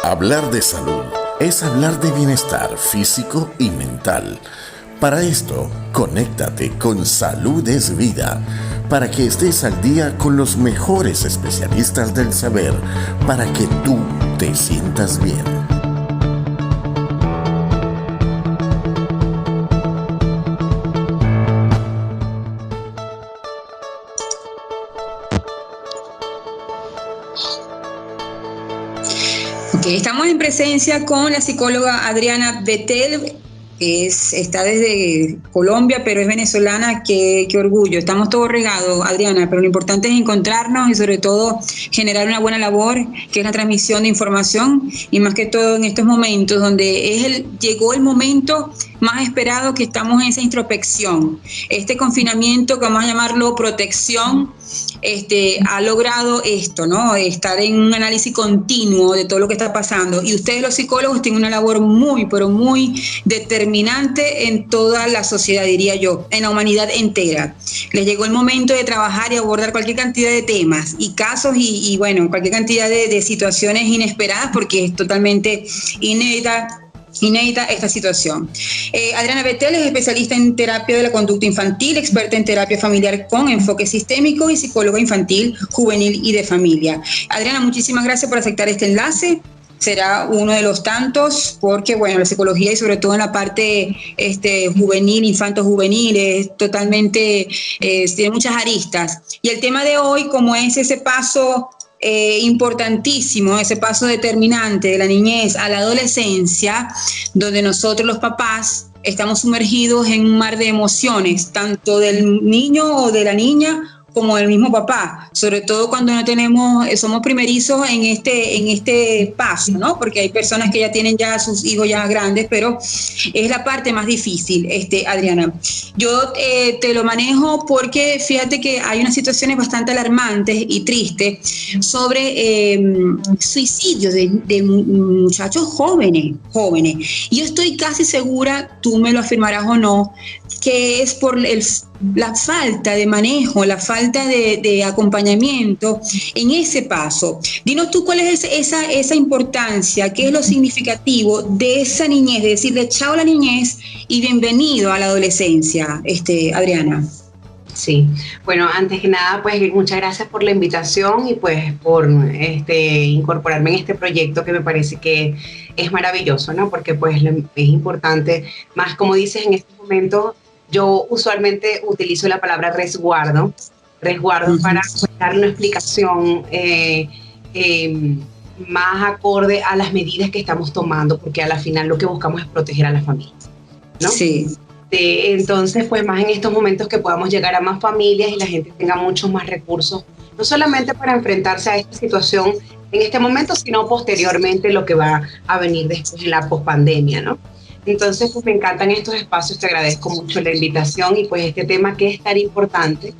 Hablar de salud es hablar de bienestar físico y mental. Para esto, conéctate con Salud es Vida, para que estés al día con los mejores especialistas del saber, para que tú te sientas bien. Okay, estamos en presencia con la psicóloga Adriana Bettel, que está desde Colombia, pero es venezolana. Qué orgullo. Estamos todos regados, Adriana, pero lo importante es encontrarnos y sobre todo generar una buena labor, que es la transmisión de información, y más que todo en estos momentos donde llegó el momento más esperado, que estamos en esa introspección. Este confinamiento, que vamos a llamarlo protección, ha logrado esto, ¿no? Estar en un análisis continuo de todo lo que está pasando. Y ustedes, los psicólogos, tienen una labor muy, pero muy determinante en toda la sociedad, diría yo, en la humanidad entera. Les llegó el momento de trabajar y abordar cualquier cantidad de temas y casos y bueno, cualquier cantidad de situaciones inesperadas, porque es totalmente inédita esta situación. Adriana Bettel es especialista en terapia de la conducta infantil, experta en terapia familiar con enfoque sistémico y psicóloga infantil, juvenil y de familia. Adriana, muchísimas gracias por aceptar este enlace. Será uno de los tantos, porque bueno, la psicología y sobre todo en la parte juvenil, infanto-juvenil, es totalmente, tiene muchas aristas. Y el tema de hoy, como es ese paso importantísimo, ese paso determinante de la niñez a la adolescencia, donde nosotros los papás estamos sumergidos en un mar de emociones, tanto del niño o de la niña como del mismo papá, sobre todo cuando somos primerizos en este paso, ¿no? Porque hay personas que ya tienen ya sus hijos ya grandes, pero es la parte más difícil, Adriana. Yo te lo manejo porque fíjate que hay unas situaciones bastante alarmantes y tristes sobre suicidios de muchachos jóvenes. Y yo estoy casi segura, tú me lo afirmarás o no, que es por la falta de manejo, la falta de acompañamiento en ese paso. Dinos tú cuál es esa importancia, qué es lo significativo de esa niñez, de decirle chao a la niñez y bienvenido a la adolescencia, Adriana. Sí, bueno, antes que nada, pues muchas gracias por la invitación y pues por incorporarme en este proyecto, que me parece que es maravilloso, ¿no? Porque pues es importante, más como dices en este momento. Yo usualmente utilizo la palabra resguardo para dar una explicación más acorde a las medidas que estamos tomando, porque a la final lo que buscamos es proteger a la familia, ¿no? Sí. Entonces, pues más en estos momentos que podamos llegar a más familias y la gente tenga muchos más recursos, no solamente para enfrentarse a esta situación en este momento, sino posteriormente lo que va a venir después en la pospandemia, ¿no? Entonces, pues me encantan estos espacios, te agradezco mucho la invitación y pues este tema que es tan importante,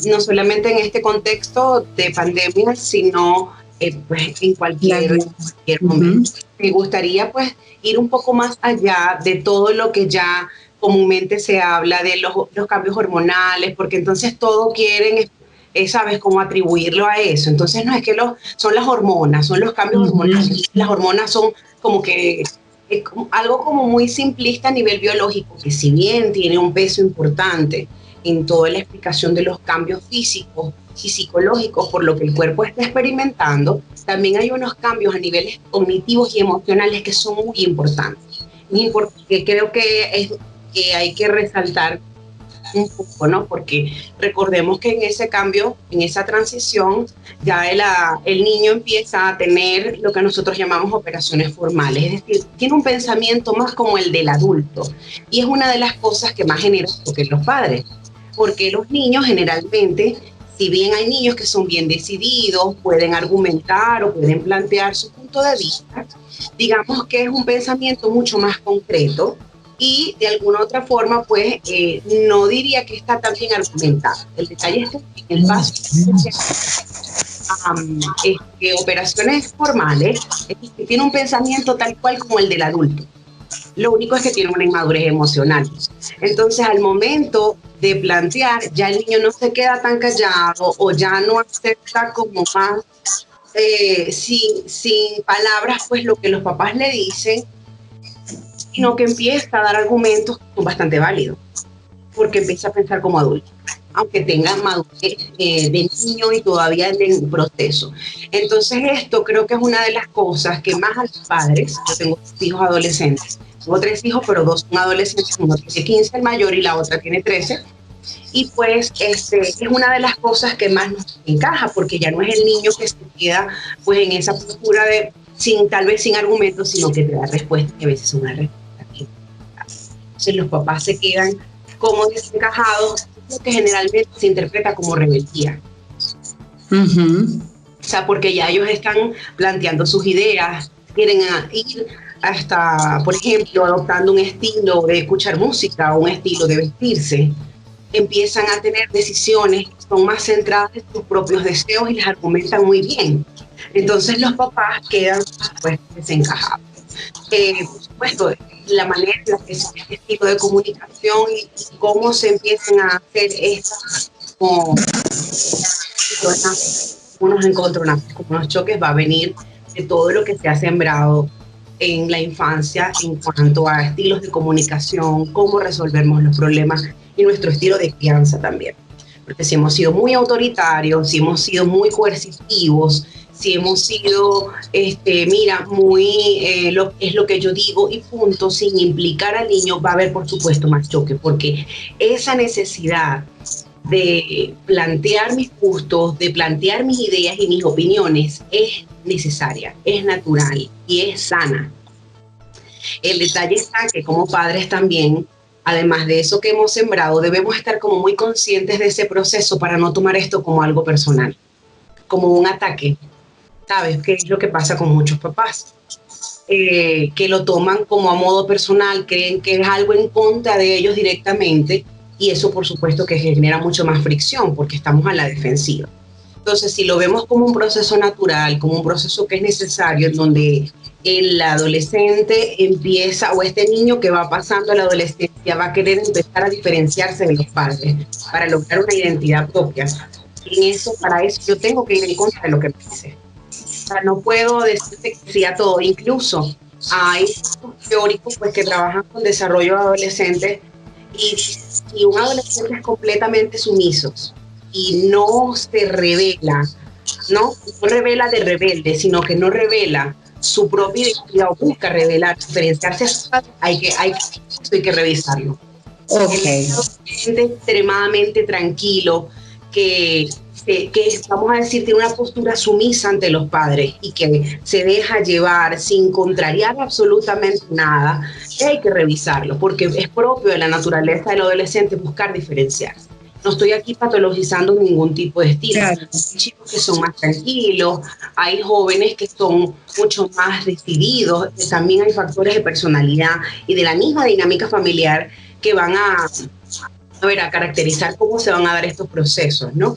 no solamente en este contexto de pandemia, sino pues en cualquier momento. Me gustaría pues ir un poco más allá de todo lo que ya comúnmente se habla de los cambios hormonales, porque entonces todo quieren, ¿sabes?, cómo atribuirlo a eso. Entonces no es que son las hormonas, son los cambios hormonales. Las hormonas son como que algo como muy simplista a nivel biológico, que si bien tiene un peso importante en toda la explicación de los cambios físicos y psicológicos por lo que el cuerpo está experimentando, también hay unos cambios a niveles cognitivos y emocionales que son muy importantes. Que creo que hay que resaltar un poco, ¿no? Porque recordemos que en ese cambio, en esa transición, ya el niño empieza a tener lo que nosotros llamamos operaciones formales, es decir, tiene un pensamiento más como el del adulto, y es una de las cosas que más genera que los padres, porque los niños generalmente, si bien hay niños que son bien decididos, pueden argumentar o pueden plantear su punto de vista, digamos que es un pensamiento mucho más concreto, y de alguna otra forma, pues, no diría que está tan bien argumentado. El detalle es que en el paso operaciones formales, tiene un pensamiento tal cual como el del adulto. Lo único es que tiene una inmadurez emocional. Entonces, al momento de plantear, ya el niño no se queda tan callado o ya no acepta como más sin palabras, pues lo que los papás le dicen, sino que empieza a dar argumentos que son bastante válidos, porque empieza a pensar como adulto, aunque tenga madurez de niño y todavía en el proceso. Entonces esto creo que es una de las cosas que más a los padres, yo tengo 2 hijos adolescentes, tengo 3 hijos, pero 2 son adolescentes, uno tiene 15, el mayor, y la otra tiene 13, y pues es una de las cosas que más nos encaja, porque ya no es el niño que se queda pues en esa postura de tal vez sin argumentos, sino que te da respuestas que a veces son una respuesta. Entonces los papás se quedan como desencajados, lo que generalmente se interpreta como rebeldía. O sea, porque ya ellos están planteando sus ideas, quieren ir hasta, por ejemplo, adoptando un estilo de escuchar música o un estilo de vestirse. Empiezan a tener decisiones que son más centradas en sus propios deseos y les argumentan muy bien. Entonces los papás quedan pues desencajados. Por supuesto, la manera en la que se este estilo de comunicación y cómo se empiezan a hacer estas como unos encontronazos, como unos choques, va a venir de todo lo que se ha sembrado en la infancia en cuanto a estilos de comunicación, cómo resolvemos los problemas y nuestro estilo de crianza también. Porque si hemos sido muy autoritarios, si hemos sido muy coercitivos, si hemos sido, es lo que yo digo y punto, sin implicar al niño, va a haber por supuesto más choque, porque esa necesidad de plantear mis gustos, de plantear mis ideas y mis opiniones es necesaria, es natural y es sana. El detalle está que como padres también, además de eso que hemos sembrado, debemos estar como muy conscientes de ese proceso para no tomar esto como algo personal, como un ataque. ¿Sabes qué es lo que pasa con muchos papás? Que lo toman como a modo personal, creen que es algo en contra de ellos directamente, y eso por supuesto que genera mucho más fricción porque estamos a la defensiva. Entonces, si lo vemos como un proceso natural, como un proceso que es necesario, en donde el adolescente empieza, o este niño que va pasando a la adolescencia va a querer empezar a diferenciarse de los padres para lograr una identidad propia. Y para eso yo tengo que ir en contra de lo que me dice. O sea, no puedo decirte que sí a todo. Incluso hay teóricos pues, que trabajan con desarrollo de adolescentes, y si un adolescente es completamente sumiso y no se revela, no revela de rebelde, sino que no revela su propia identidad o busca revelar, diferenciarse a sus padres, hay que revisarlo. Okay. Es un adolescente extremadamente tranquilo, que vamos a decir tiene una postura sumisa ante los padres y que se deja llevar sin contrariar absolutamente nada, hay que revisarlo porque es propio de la naturaleza del adolescente buscar diferenciarse. No estoy aquí patologizando ningún tipo de estilo. Claro. Hay chicos que son más tranquilos, hay jóvenes que son mucho más decididos, también hay factores de personalidad y de la misma dinámica familiar que van a caracterizar cómo se van a dar estos procesos, ¿no?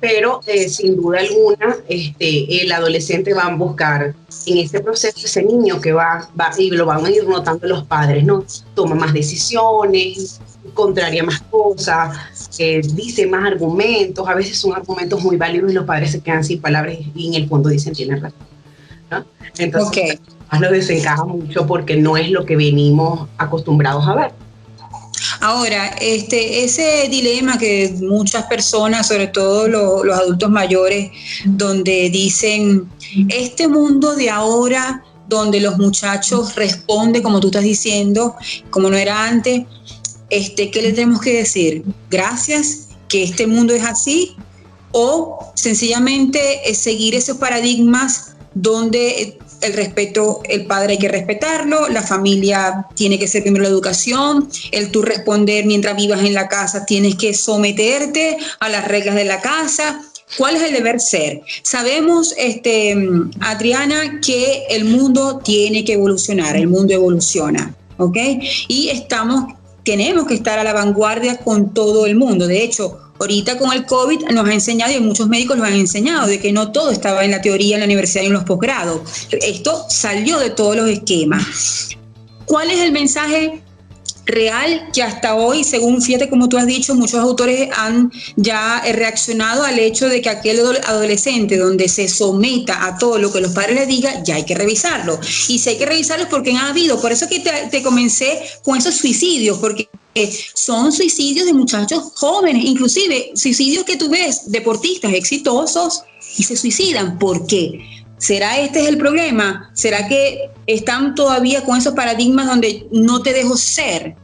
Pero sin duda alguna el adolescente va a buscar en este proceso ese niño que va y lo van a ir notando los padres, ¿no? Toma más decisiones, contraria más cosas, dice más argumentos, a veces son argumentos muy válidos y los padres se quedan sin palabras y en el fondo dicen tienen razón, ¿no? Entonces lo desencaja mucho porque no es lo que venimos acostumbrados a ver. Ahora, ese dilema que muchas personas, sobre todo los adultos mayores, donde dicen, este mundo de ahora, donde los muchachos responden, como tú estás diciendo, como no era antes, ¿qué le tenemos que decir? Gracias, que este mundo es así, o sencillamente seguir esos paradigmas donde el respeto, el padre hay que respetarlo, la familia tiene que ser primero la educación, el tú responder mientras vivas en la casa tienes que someterte a las reglas de la casa. ¿Cuál es el deber ser? Sabemos, Adriana, que el mundo tiene que evolucionar, el mundo evoluciona, ¿ok? Y tenemos que estar a la vanguardia con todo el mundo. De hecho, ahorita con el COVID nos ha enseñado, y muchos médicos nos han enseñado, de que no todo estaba en la teoría, en la universidad y en los posgrados. Esto salió de todos los esquemas. ¿Cuál es el mensaje real que hasta hoy, según, fíjate como tú has dicho, muchos autores han ya reaccionado al hecho de que aquel adolescente donde se someta a todo lo que los padres le digan, ya hay que revisarlo. Y si hay que revisarlo es porque han habido. Por eso que te comencé con esos suicidios, porque son suicidios de muchachos jóvenes, inclusive suicidios que tú ves, deportistas exitosos y se suicidan. ¿Por qué? ¿Será este es el problema? ¿Será que están todavía con esos paradigmas donde no te dejo ser?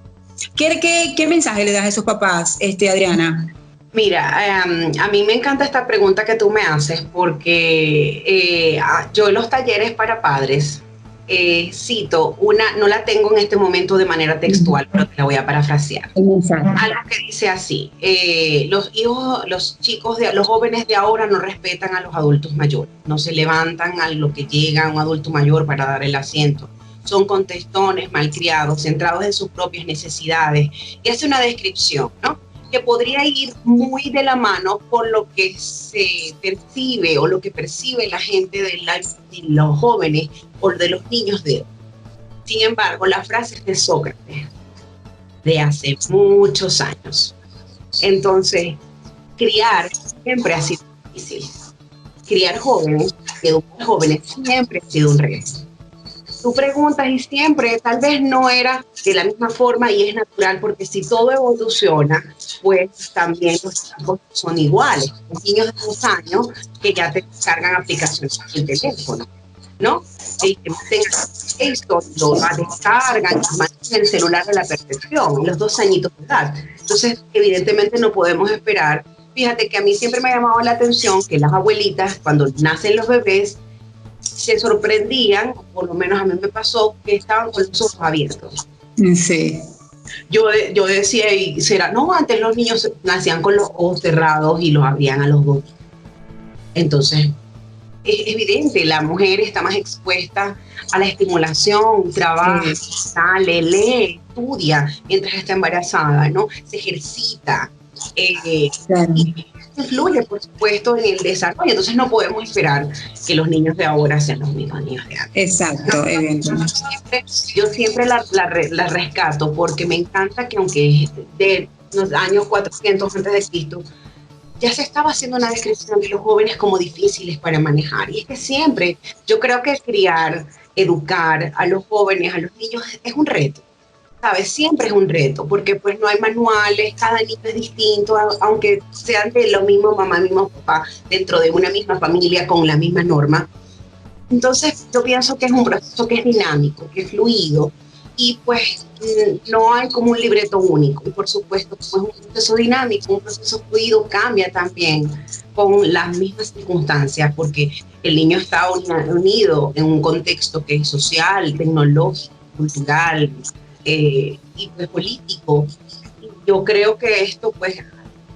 ¿Qué mensaje le das a esos papás, Adriana? Mira, a mí me encanta esta pregunta que tú me haces porque yo en los talleres para padres cito una, no la tengo en este momento de manera textual, pero te la voy a parafrasear. Algo que dice así: los jóvenes de ahora no respetan a los adultos mayores, no se levantan a lo que llega un adulto mayor para dar el asiento. Son contestones, malcriados, centrados en sus propias necesidades. Y hace una descripción, ¿no?, que podría ir muy de la mano con lo que se percibe o lo que percibe la gente de los jóvenes o de los niños de hoy. Sin embargo, la frase es de Sócrates, de hace muchos años. Entonces, criar siempre ha sido difícil. Criar jóvenes, educar jóvenes, siempre ha sido un reto. Tú preguntas y siempre, tal vez no era de la misma forma, y es natural porque si todo evoluciona, pues también los tiempos son iguales. Los niños de 2 años que ya te cargan aplicaciones en el teléfono, ¿no? Y que tengan esto, lo descargan, mantienen el celular a la perfección, los 2 añitos de edad. Entonces, evidentemente no podemos esperar. Fíjate que a mí siempre me ha llamado la atención que las abuelitas, cuando nacen los bebés, se sorprendían, por lo menos a mí me pasó, que estaban con los ojos abiertos. Sí. Yo decía, ¿y será? No, antes los niños nacían con los ojos cerrados y los abrían a los 2. Entonces, es evidente, la mujer está más expuesta a la estimulación, trabaja, sale, lee, estudia mientras está embarazada, ¿no? Se ejercita. Claro. Y influye, por supuesto, en el desarrollo. Entonces no podemos esperar que los niños de ahora sean los mismos niños de antes. Exacto, evidentemente. Yo siempre la rescato porque me encanta que, aunque de los años 400 antes de Cristo, ya se estaba haciendo una descripción de los jóvenes como difíciles para manejar. Y es que siempre, yo creo que criar, educar a los jóvenes, a los niños, es un reto. ¿Sabes? Siempre es un reto, porque pues no hay manuales, cada niño es distinto, aunque sean de lo mismo mamá, mismo papá, dentro de una misma familia con la misma norma. Entonces yo pienso que es un proceso que es dinámico, que es fluido, y pues no hay como un libreto único. Y por supuesto, como es un proceso dinámico, un proceso fluido, cambia también con las mismas circunstancias, porque el niño está unido en un contexto que es social, tecnológico, cultural, y pues político. Yo creo que esto pues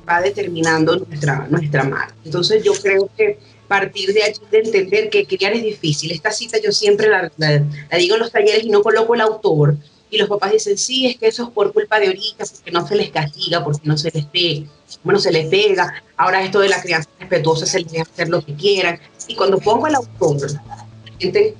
va determinando nuestra marca. Entonces yo creo que partir de allí, de entender que criar es difícil. Esta cita yo siempre la digo en los talleres y no coloco el autor, y los papás dicen, sí, es que eso es por culpa de ahorita, porque no se les castiga, porque no se les pega. Bueno, se les pega, ahora esto de la crianza respetuosa se les deja hacer lo que quieran. Y cuando pongo el autor, la gente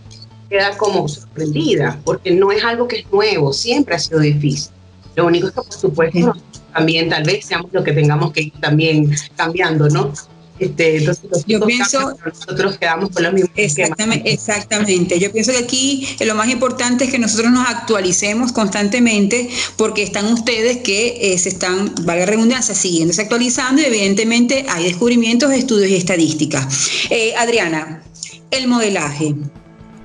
queda como sorprendida, porque no es algo que es nuevo, siempre ha sido difícil. Lo único es que, por supuesto, también tal vez seamos lo que tengamos que ir también cambiando, ¿no? Entonces yo pienso, nosotros quedamos con los mismos exactamente. Yo pienso que aquí lo más importante es que nosotros nos actualicemos constantemente, porque están ustedes que se están, valga la redundancia, siguiéndose actualizando, y evidentemente hay descubrimientos, estudios y estadísticas. Adriana, el modelaje.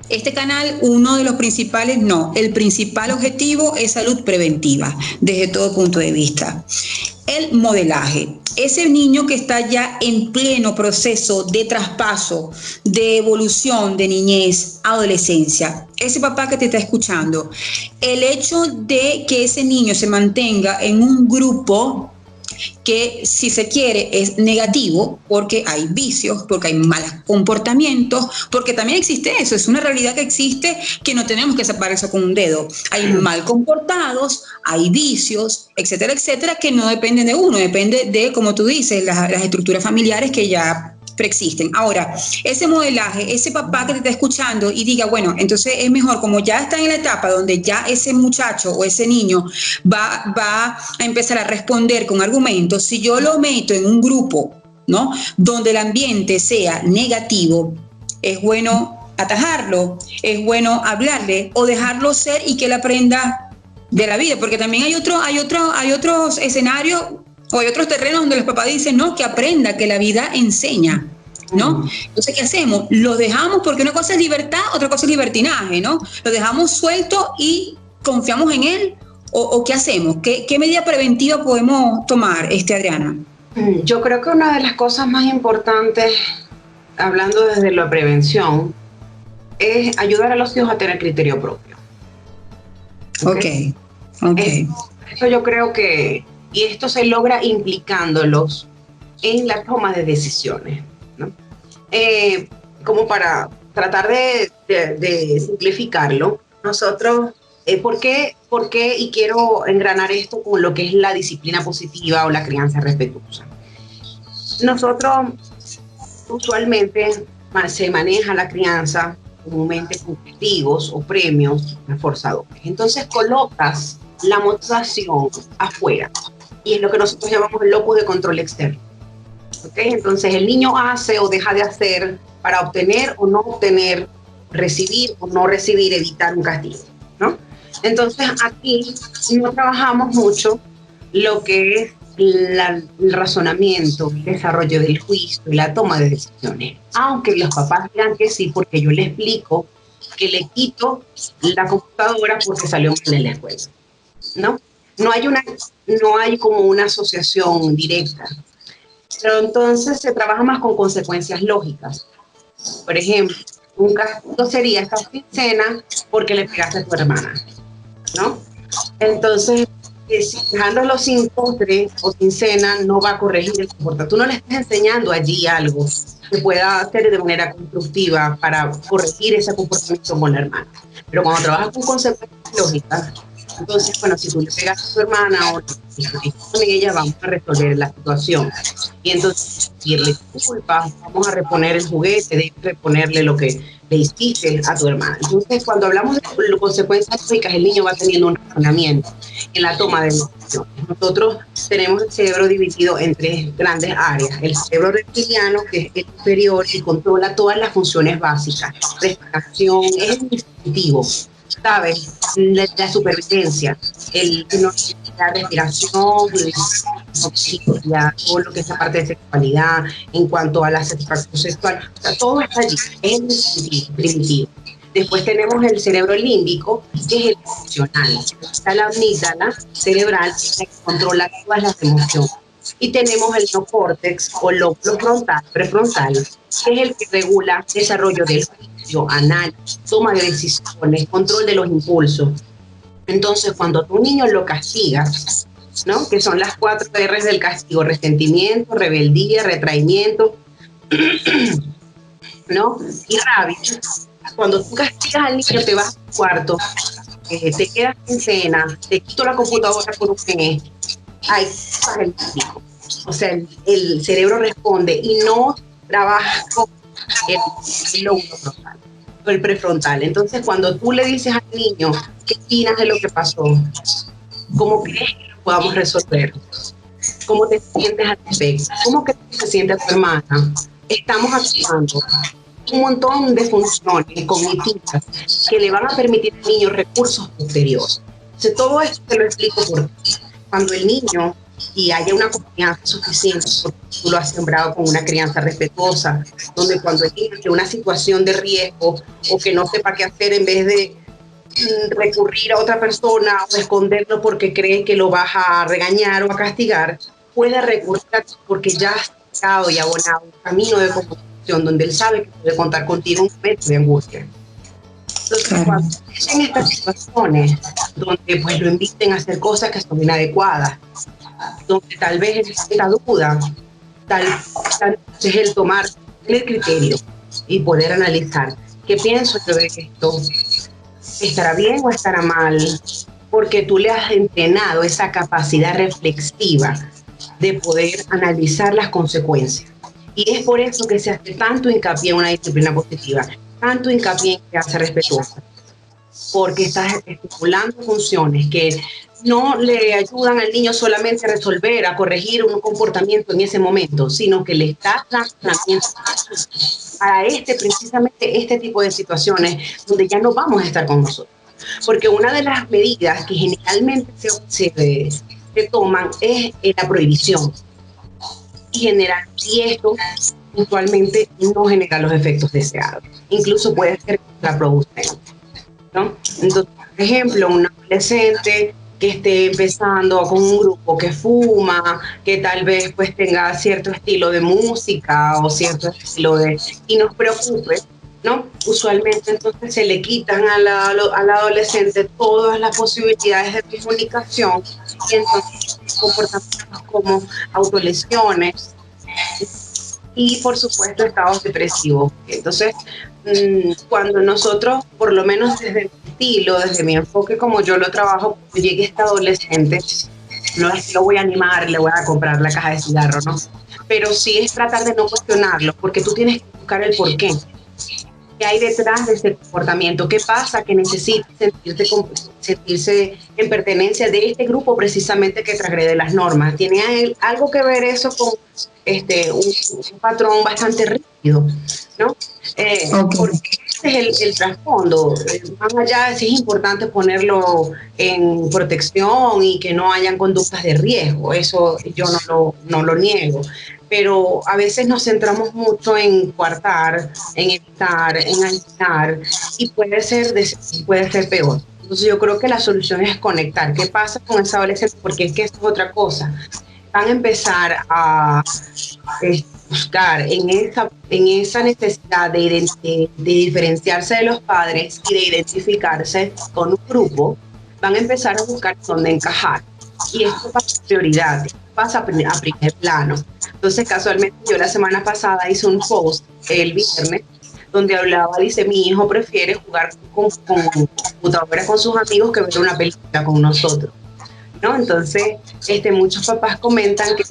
Este canal, uno de los principales, el principal objetivo es salud preventiva, desde todo punto de vista. El modelaje, ese niño que está ya en pleno proceso de traspaso, de evolución, de niñez, adolescencia, ese papá que te está escuchando, el hecho de que ese niño se mantenga en un grupo que, si se quiere, es negativo, porque hay vicios, porque hay malos comportamientos, porque también existe eso, es una realidad que existe, que no tenemos que separar eso con un dedo. Hay mal comportados, hay vicios, etcétera, etcétera, que no dependen de uno, depende de, como tú dices, las estructuras familiares que ya preexisten. Ahora, ese modelaje, ese papá que te está escuchando y diga, bueno, entonces es mejor, como ya está en la etapa donde ya ese muchacho o ese niño va a empezar a responder con argumentos, si yo lo meto en un grupo, ¿no?, donde el ambiente sea negativo, es bueno atajarlo, es bueno hablarle o dejarlo ser y que él aprenda de la vida, porque también hay otros escenarios o hay otros terrenos donde los papás dicen, no, que aprenda, que la vida enseña, ¿no? Entonces, ¿qué hacemos? Los dejamos, porque una cosa es libertad, otra cosa es libertinaje, ¿no? Los dejamos suelto y confiamos en él, o ¿qué hacemos? ¿Qué medida preventiva podemos tomar, Adriana? Yo creo que una de las cosas más importantes, hablando desde la prevención, es ayudar a los hijos a tener criterio propio. Ok. Esto yo creo que, y esto se logra implicándolos en la toma de decisiones, ¿no? Como para tratar de simplificarlo, nosotros, ¿por qué? Y quiero engranar esto con lo que es la disciplina positiva o la crianza respetuosa. Nosotros usualmente se maneja la crianza comúnmente con castigos o premios reforzadores. Entonces colocas la motivación afuera y es lo que nosotros llamamos el locus de control externo. ¿Okay? Entonces el niño hace o deja de hacer para obtener o no obtener, recibir o no recibir, evitar un castigo, ¿no? Entonces aquí no trabajamos mucho lo que es el razonamiento, el desarrollo del juicio y la toma de decisiones. Aunque los papás digan que sí, porque yo le explico que le quito la computadora porque salió mal en la escuela, ¿no? No hay como una asociación directa. Pero entonces se trabaja más con consecuencias lógicas. Por ejemplo, un castigo sería estar sin cena porque le pegaste a tu hermana, ¿no? Entonces, dejándolo sin postre o sin cena no va a corregir el comportamiento. Tú no le estás enseñando allí algo que pueda hacer de manera constructiva para corregir ese comportamiento con la hermana. Pero cuando trabajas con consecuencias lógicas, entonces, bueno, si tú le pegas a tu hermana o con ella, vamos a resolver la situación. Y entonces, pedirle disculpas, vamos a reponer el juguete, de reponerle lo que le hiciste a tu hermana. Entonces, cuando hablamos de consecuencias lógicas, el niño va teniendo un razonamiento en la toma de decisiones. Nosotros tenemos el cerebro dividido en tres grandes áreas. El cerebro reptiliano, que es el inferior y controla todas las funciones básicas. Respiración, es el instintivo, ¿sabes? La supervivencia, la respiración, todo lo que es la parte de sexualidad, en cuanto a la satisfacción sexual, o sea, todo está allí, es el primitivo. Después tenemos el cerebro límbico, que es el emocional. Está la amígdala cerebral, que controla todas las emociones. Y tenemos el neocórtex o lóbulo frontal, prefrontal, que es el que regula el desarrollo del juicio, análisis, toma de decisiones, control de los impulsos. Entonces, cuando tu niño lo castigas, ¿no?, que son las 4 R's del castigo: resentimiento, rebeldía, retraimiento, ¿no?, y rabia. Cuando tú castigas al niño, te vas al cuarto, te quedas sin cena, te quito la computadora por un mes. Ay, el típico. O sea, el cerebro responde y no trabaja con el lóbulo frontal, el prefrontal. Entonces, cuando tú le dices al niño qué opinas de lo que pasó, cómo crees que lo podamos resolver, cómo te sientes al respecto, cómo crees que se siente a tu hermana, estamos activando un montón de funciones cognitivas que le van a permitir al niño recursos posteriores. Entonces, todo esto te lo explico porque cuando el niño, y haya una confianza suficiente, porque tú lo has sembrado con una crianza respetuosa, donde cuando el niño tiene una situación de riesgo o que no sepa qué hacer, en vez de recurrir a otra persona o esconderlo porque cree que lo vas a regañar o a castigar, puede recurrir a ti porque ya has creado y abonado un camino de comunicación donde él sabe que puede contar contigo en un momento de angustia. Entonces, cuando en estas situaciones donde pues lo inviten a hacer cosas que son inadecuadas, donde tal vez esta duda, tal es el tomar el criterio y poder analizar qué pienso yo de esto, estará bien o estará mal, porque tú le has entrenado esa capacidad reflexiva de poder analizar las consecuencias. Y es por eso que se hace tanto hincapié en una disciplina positiva, tanto hincapié en crianza respetuosa, porque estás estipulando funciones que no le ayudan al niño solamente a resolver, a corregir un comportamiento en ese momento, sino que le estás dando herramientas para precisamente este tipo de situaciones donde ya no vamos a estar con nosotros. Porque una de las medidas que generalmente se toman es la prohibición. Y esto usualmente no genera los efectos deseados. Incluso puede ser contraproducente, ¿no? Entonces, por ejemplo, un adolescente que esté empezando con un grupo que fuma, que tal vez pues tenga cierto estilo de música o cierto estilo y nos preocupe, ¿no? Usualmente entonces se le quitan al adolescente todas las posibilidades de comunicación y entonces comportamientos como autolesiones y por supuesto estados depresivos. Entonces, cuando nosotros, por lo menos desde mi estilo, desde mi enfoque como yo lo trabajo, cuando llegue este adolescente, no es que lo voy a animar, le voy a comprar la caja de cigarros, ¿no? Pero sí es tratar de no cuestionarlo, porque tú tienes que buscar el porqué. ¿Qué hay detrás de ese comportamiento? ¿Qué pasa que necesita sentirse en pertenencia de este grupo precisamente que transgrede las normas? ¿Tiene algo que ver eso con un patrón bastante rígido, ¿no? Porque ese es el trasfondo. Más allá, sí es importante ponerlo en protección y que no hayan conductas de riesgo. Eso yo no lo niego. Pero a veces nos centramos mucho en coartar, en evitar, en aislar, y puede ser peor. Entonces yo creo que la solución es conectar. ¿Qué pasa con esa adolescente? Porque es que esto es otra cosa. Van a empezar a buscar en esa necesidad de diferenciarse de los padres y de identificarse con un grupo, van a empezar a buscar dónde encajar. Y esto pasa a prioridad, pasa a primer plano. Entonces, casualmente, yo la semana pasada hice un post el viernes donde dice, mi hijo prefiere jugar con computadora con sus amigos que ver una película con nosotros, ¿no? Entonces, muchos papás comentan que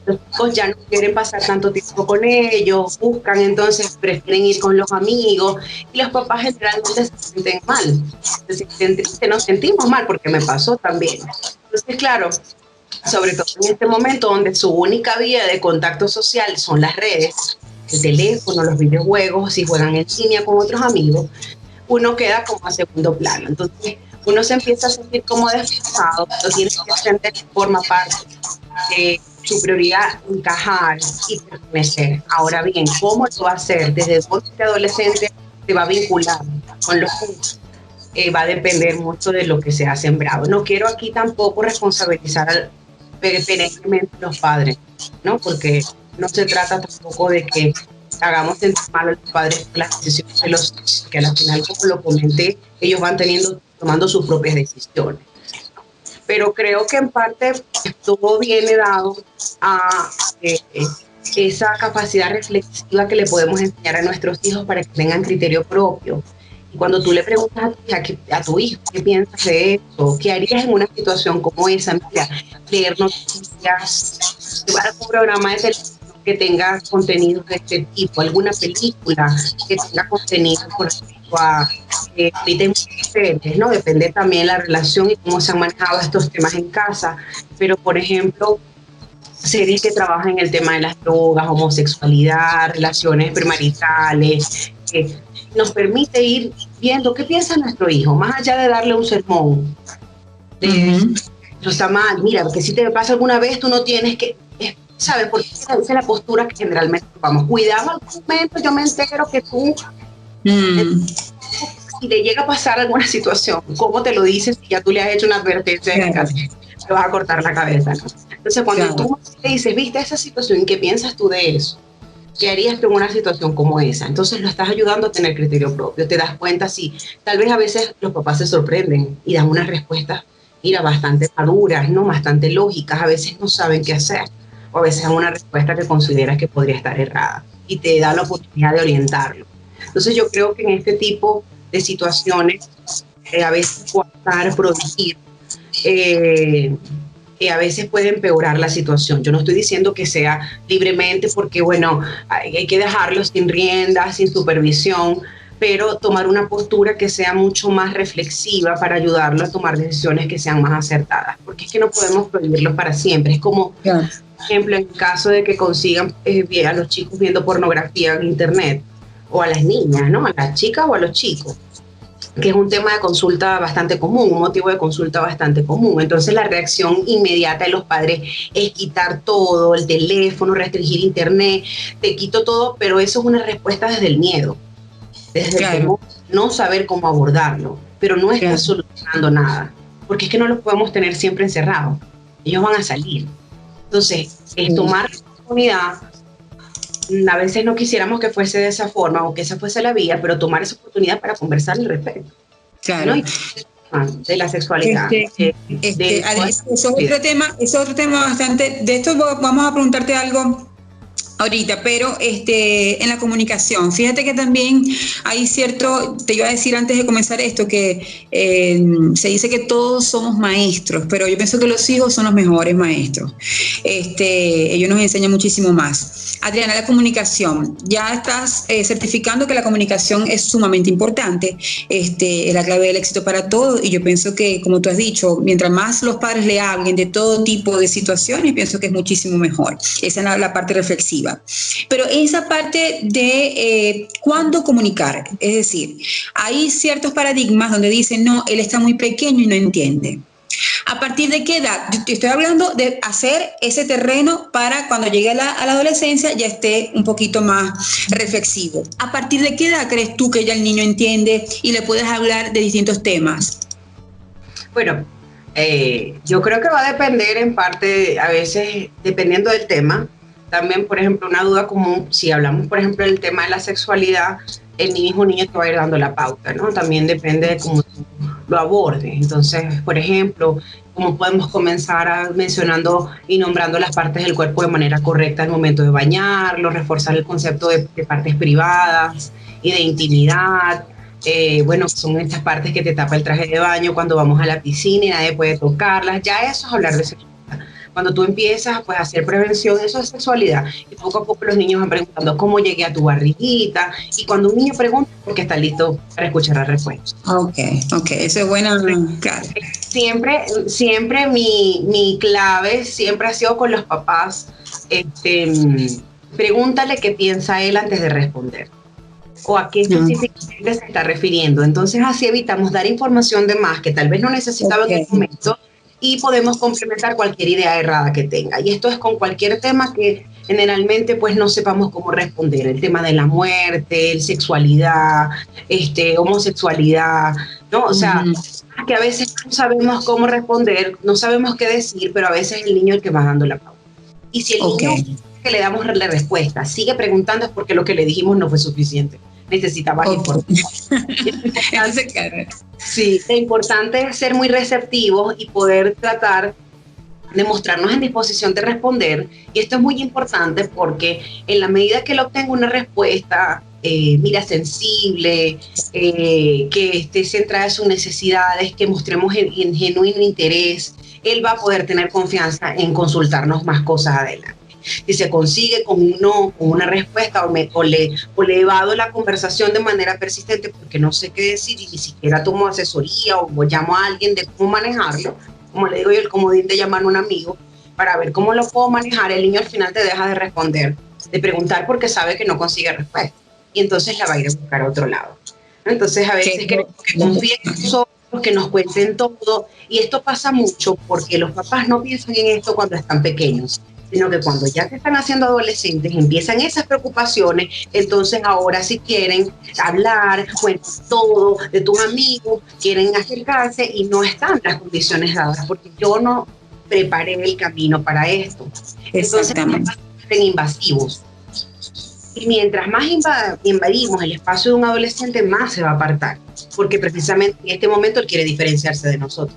los chicos ya no quieren pasar tanto tiempo con ellos, buscan, entonces prefieren ir con los amigos, y los papás generalmente se sienten mal, nos sentimos mal porque me pasó también. Entonces, claro, sobre todo en este momento donde su única vía de contacto social son las redes, el teléfono, los videojuegos, si juegan en línea con otros amigos, uno queda como a segundo plano. Entonces uno se empieza a sentir como desplazado, lo tiene que entender que forma parte de su prioridad, encajar y pertenecer. Ahora bien, ¿cómo lo va a hacer? Desde dónde adolescente se va a vincular con los juntos. Va a depender mucho de lo que se ha sembrado. No quiero aquí tampoco responsabilizar perennemente a los padres, ¿no? Porque no se trata tampoco de que hagamos sentir mal a los padres por las decisiones de los hijos, que al final, como lo comenté, ellos van tomando sus propias decisiones. Pero creo que en parte todo viene dado a esa capacidad reflexiva que le podemos enseñar a nuestros hijos para que tengan criterio propio. Y cuando tú le preguntas a tu hijo qué piensas de esto, qué harías en una situación como esa, mira, leer noticias, llevar un programa de televisión que tenga contenidos de este tipo, alguna película que tenga contenido por respecto a series, ¿no? Depende también la relación y cómo se han manejado estos temas en casa, pero por ejemplo, series que trabajan en el tema de las drogas, homosexualidad, relaciones premaritales, nos permite ir viendo qué piensa nuestro hijo, más allá de darle un sermón. Eso está mal, mira, porque si te pasa alguna vez, tú no tienes que, ¿sabes? Porque esa es la postura que generalmente vamos. Cuidado al momento, yo me entero que tú, si le llega a pasar alguna situación, ¿cómo te lo dices si ya tú le has hecho una advertencia de que te vas a cortar la cabeza, ¿no? Entonces, cuando tú le dices, ¿viste esa situación? ¿Qué piensas tú de eso? ¿Qué harías tú en una situación como esa? Entonces lo estás ayudando a tener criterio propio. Te das cuenta, sí, tal vez a veces los papás se sorprenden y dan unas respuestas, mira, bastante maduras, ¿no? Bastante lógicas. A veces no saben qué hacer. O a veces dan una respuesta que consideras que podría estar errada y te da la oportunidad de orientarlo. Entonces yo creo que en este tipo de situaciones, a veces coartar, prohibir, a veces puede empeorar la situación. Yo no estoy diciendo que sea libremente porque, bueno, hay que dejarlos sin rienda, sin supervisión, pero tomar una postura que sea mucho más reflexiva para ayudarlo a tomar decisiones que sean más acertadas, porque es que no podemos prohibirlos para siempre. Es como, por ejemplo, en caso de que consigan a los chicos viendo pornografía en internet, o a las niñas, ¿no? A las chicas o a los chicos, que es un tema de consulta bastante común, un motivo de consulta bastante común. Entonces la reacción inmediata de los padres es quitar todo, el teléfono, restringir internet, te quito todo, pero eso es una respuesta desde el miedo, desde el temor, no saber cómo abordarlo, pero no está solucionando nada, porque es que no los podemos tener siempre encerrados, ellos van a salir. Entonces, es tomar la oportunidad. A veces no quisiéramos que fuese de esa forma o que esa fuese la vía, pero tomar esa oportunidad para conversar al respecto. Claro. ¿No? De la sexualidad. Es otro tema bastante. De esto vamos a preguntarte algo ahorita, pero en la comunicación, fíjate que también hay cierto, te iba a decir antes de comenzar esto, que se dice que todos somos maestros, pero yo pienso que los hijos son los mejores maestros. Ellos nos enseñan muchísimo más. Adriana, la comunicación, ya estás certificando que la comunicación es sumamente importante, es la clave del éxito para todo, y yo pienso que, como tú has dicho, mientras más los padres le hablen de todo tipo de situaciones, pienso que es muchísimo mejor. Esa es la parte reflexiva. Pero esa parte de cuándo comunicar, es decir, hay ciertos paradigmas donde dicen, no, él está muy pequeño y no entiende. ¿A partir de qué edad? Yo te estoy hablando de hacer ese terreno para cuando llegue a la adolescencia ya esté un poquito más reflexivo. ¿A partir de qué edad crees tú que ya el niño entiende y le puedes hablar de distintos temas? Bueno, yo creo que va a depender en parte, a veces, dependiendo del tema. También, por ejemplo, una duda común, si hablamos, por ejemplo, del tema de la sexualidad, el niño te va a ir dando la pauta, ¿no? También depende de cómo tú lo abordes. Entonces, por ejemplo, cómo podemos comenzar mencionando y nombrando las partes del cuerpo de manera correcta al momento de bañarlo, reforzar el concepto de partes privadas y de intimidad. Bueno, son estas partes que te tapa el traje de baño cuando vamos a la piscina y nadie puede tocarlas. Ya eso es hablar de sexualidad. Cuando tú empiezas pues, a hacer prevención, eso es sexualidad. Y poco a poco los niños van preguntando cómo llegué a tu barriguita. Y cuando un niño pregunta, porque está listo para escuchar la respuesta. Ok, eso es bueno. Claro. Siempre mi clave siempre ha sido con los papás. Pregúntale qué piensa él antes de responder. O a qué específicamente se está refiriendo. Entonces así evitamos dar información de más que tal vez no necesitaba en el momento, y podemos complementar cualquier idea errada que tenga. Y esto es con cualquier tema que generalmente pues no sepamos cómo responder. El tema de la muerte, sexualidad, homosexualidad, ¿no? O sea, que a veces no sabemos cómo responder, no sabemos qué decir, pero a veces el niño es el que va dando la pauta. Y si el niño que le damos la respuesta sigue preguntando es porque lo que le dijimos no fue suficiente. Necesitaba información. Sí, lo importante es ser muy receptivos y poder tratar de mostrarnos en disposición de responder. Y esto es muy importante porque en la medida que él obtenga una respuesta, sensible, que esté centrada en sus necesidades, que mostremos en genuino interés, él va a poder tener confianza en consultarnos más cosas adelante. Si se consigue con un no, con una respuesta o le evado la conversación de manera persistente porque no sé qué decir y ni siquiera tomo asesoría o llamo a alguien de cómo manejarlo, como le digo yo, el comodín de llamar a un amigo para ver cómo lo puedo manejar, el niño al final te deja de responder, de preguntar porque sabe que no consigue respuesta y entonces la va a ir a buscar a otro lado. Entonces a veces queremos que confíen en nosotros, que nos cuenten todo, y esto pasa mucho porque los papás no piensan en esto cuando están pequeños, sino que cuando ya se están haciendo adolescentes empiezan esas preocupaciones, entonces ahora sí quieren hablar, cuentan todo de tus amigos, quieren acercarse y no están las condiciones dadas porque yo no preparé el camino para esto. Entonces son invasivos. Y mientras más invadimos el espacio de un adolescente, más se va a apartar, porque precisamente en este momento él quiere diferenciarse de nosotros.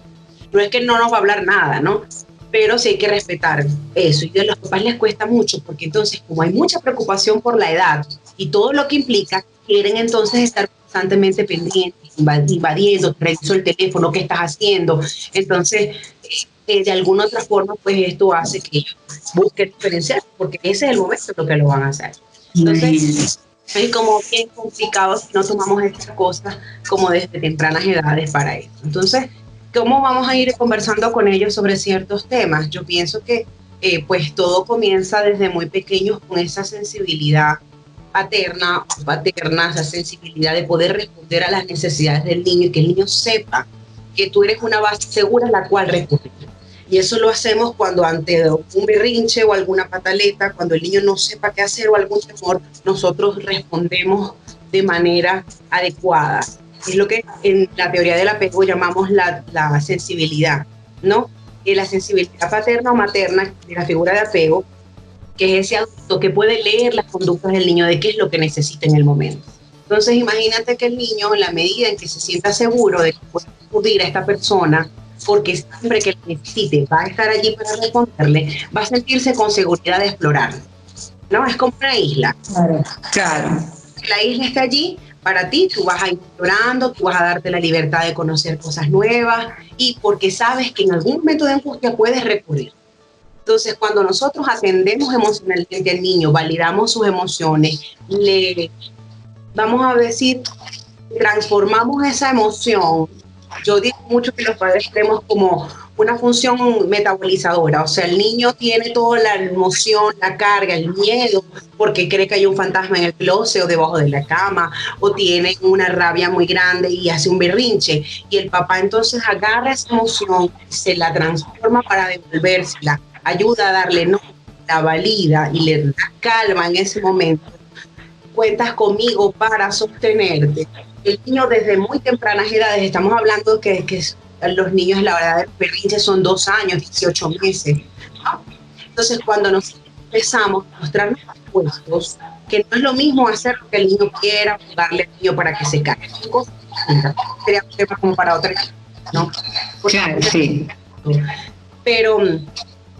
No es que no nos va a hablar nada, ¿no? Pero sí hay que respetar eso. Y a los papás les cuesta mucho, porque entonces, como hay mucha preocupación por la edad y todo lo que implica, quieren entonces estar constantemente pendientes, invadiendo, te reviso el teléfono, ¿qué estás haciendo? Entonces, de alguna otra forma, pues esto hace que ellos busquen diferenciar, porque ese es el momento en que lo van a hacer. Entonces, es como bien complicado si no tomamos estas cosas como desde tempranas edades para eso. Entonces, ¿cómo vamos a ir conversando con ellos sobre ciertos temas? Yo pienso que pues todo comienza desde muy pequeños con esa sensibilidad paterna o paterna, esa sensibilidad de poder responder a las necesidades del niño y que el niño sepa que tú eres una base segura a la cual recurrir. Y eso lo hacemos cuando ante un berrinche o alguna pataleta, cuando el niño no sepa qué hacer o algún temor, nosotros respondemos de manera adecuada. Es lo que en la teoría del apego llamamos la sensibilidad, ¿no? La sensibilidad paterna o materna de la figura de apego, que es ese adulto que puede leer las conductas del niño de qué es lo que necesita en el momento. Entonces imagínate que el niño, en la medida en que se sienta seguro de que puede acudir a esta persona, porque siempre que lo necesite va a estar allí para responderle, va a sentirse con seguridad de explorar, ¿no? Es como una isla. Claro. La isla está allí para ti, tú vas a ir explorando, tú vas a darte la libertad de conocer cosas nuevas y porque sabes que en algún momento de angustia puedes recurrir. Entonces, cuando nosotros atendemos emocionalmente al niño, validamos sus emociones, le vamos a decir, transformamos esa emoción. Yo digo mucho que los padres tenemos como una función metabolizadora, o sea, el niño tiene toda la emoción, la carga, el miedo, porque cree que hay un fantasma en el closet o debajo de la cama, o tiene una rabia muy grande y hace un berrinche, y el papá entonces agarra esa emoción, se la transforma para devolvérsela, ayuda a darle no, la valida y le da calma en ese momento. Cuentas conmigo para sostenerte. El niño desde muy tempranas edades, estamos hablando que los niños, la verdad, de berrinche son 2 años, 18 meses. ¿No? Entonces, cuando nos empezamos a mostrarnos dispuestos, que no es lo mismo hacer lo que el niño quiera, darle al niño para que se caiga. Son cosas distintas. Sería un tema como para otra, ¿no? Claro, sí. Pero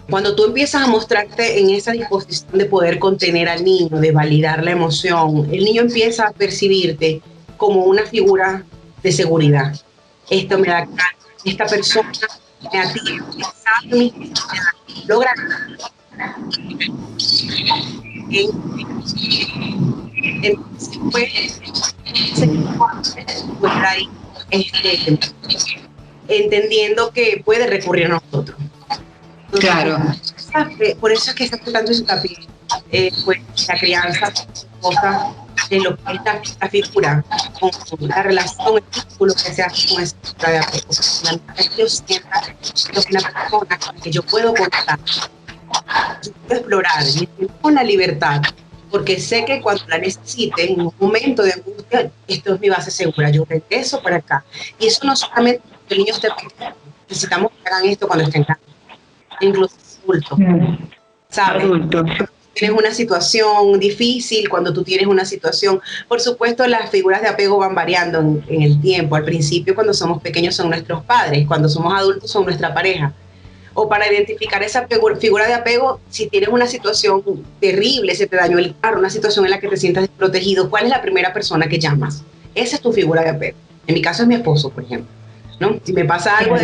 cuando tú empiezas a mostrarte en esa disposición de poder contener al niño, de validar la emoción, el niño empieza a percibirte como una figura de seguridad. Esto me da calma, esta persona me atiende, sabe mis necesidades, logra. Entonces, pues ahí, entendiendo que puede recurrir a nosotros. Entonces, claro. Por eso es que está tratando su capítulo, pues la crianza, cosa de lo que esta figura, con la relación, el vínculo que se hace con esa figura de apego. Yo siento que es una persona que yo puedo contar, yo puedo explorar, y con la libertad, porque sé que cuando la necesite, en un momento de angustia, esto es mi base segura, yo regreso para acá. Y eso no solamente que el niño esté pequeño, necesitamos que hagan esto cuando estén acá, incluso adultos, ¿sabes? Adulto. Tienes una situación difícil, cuando tú tienes una situación, por supuesto las figuras de apego van variando en el tiempo. Al principio, cuando somos pequeños, son nuestros padres, cuando somos adultos son nuestra pareja. O para identificar esa figura de apego, si tienes una situación terrible, se te dañó el carro, una situación en la que te sientas desprotegido, ¿cuál es la primera persona que llamas? Esa es tu figura de apego. En mi caso es mi esposo, por ejemplo, ¿no? Si me pasa algo,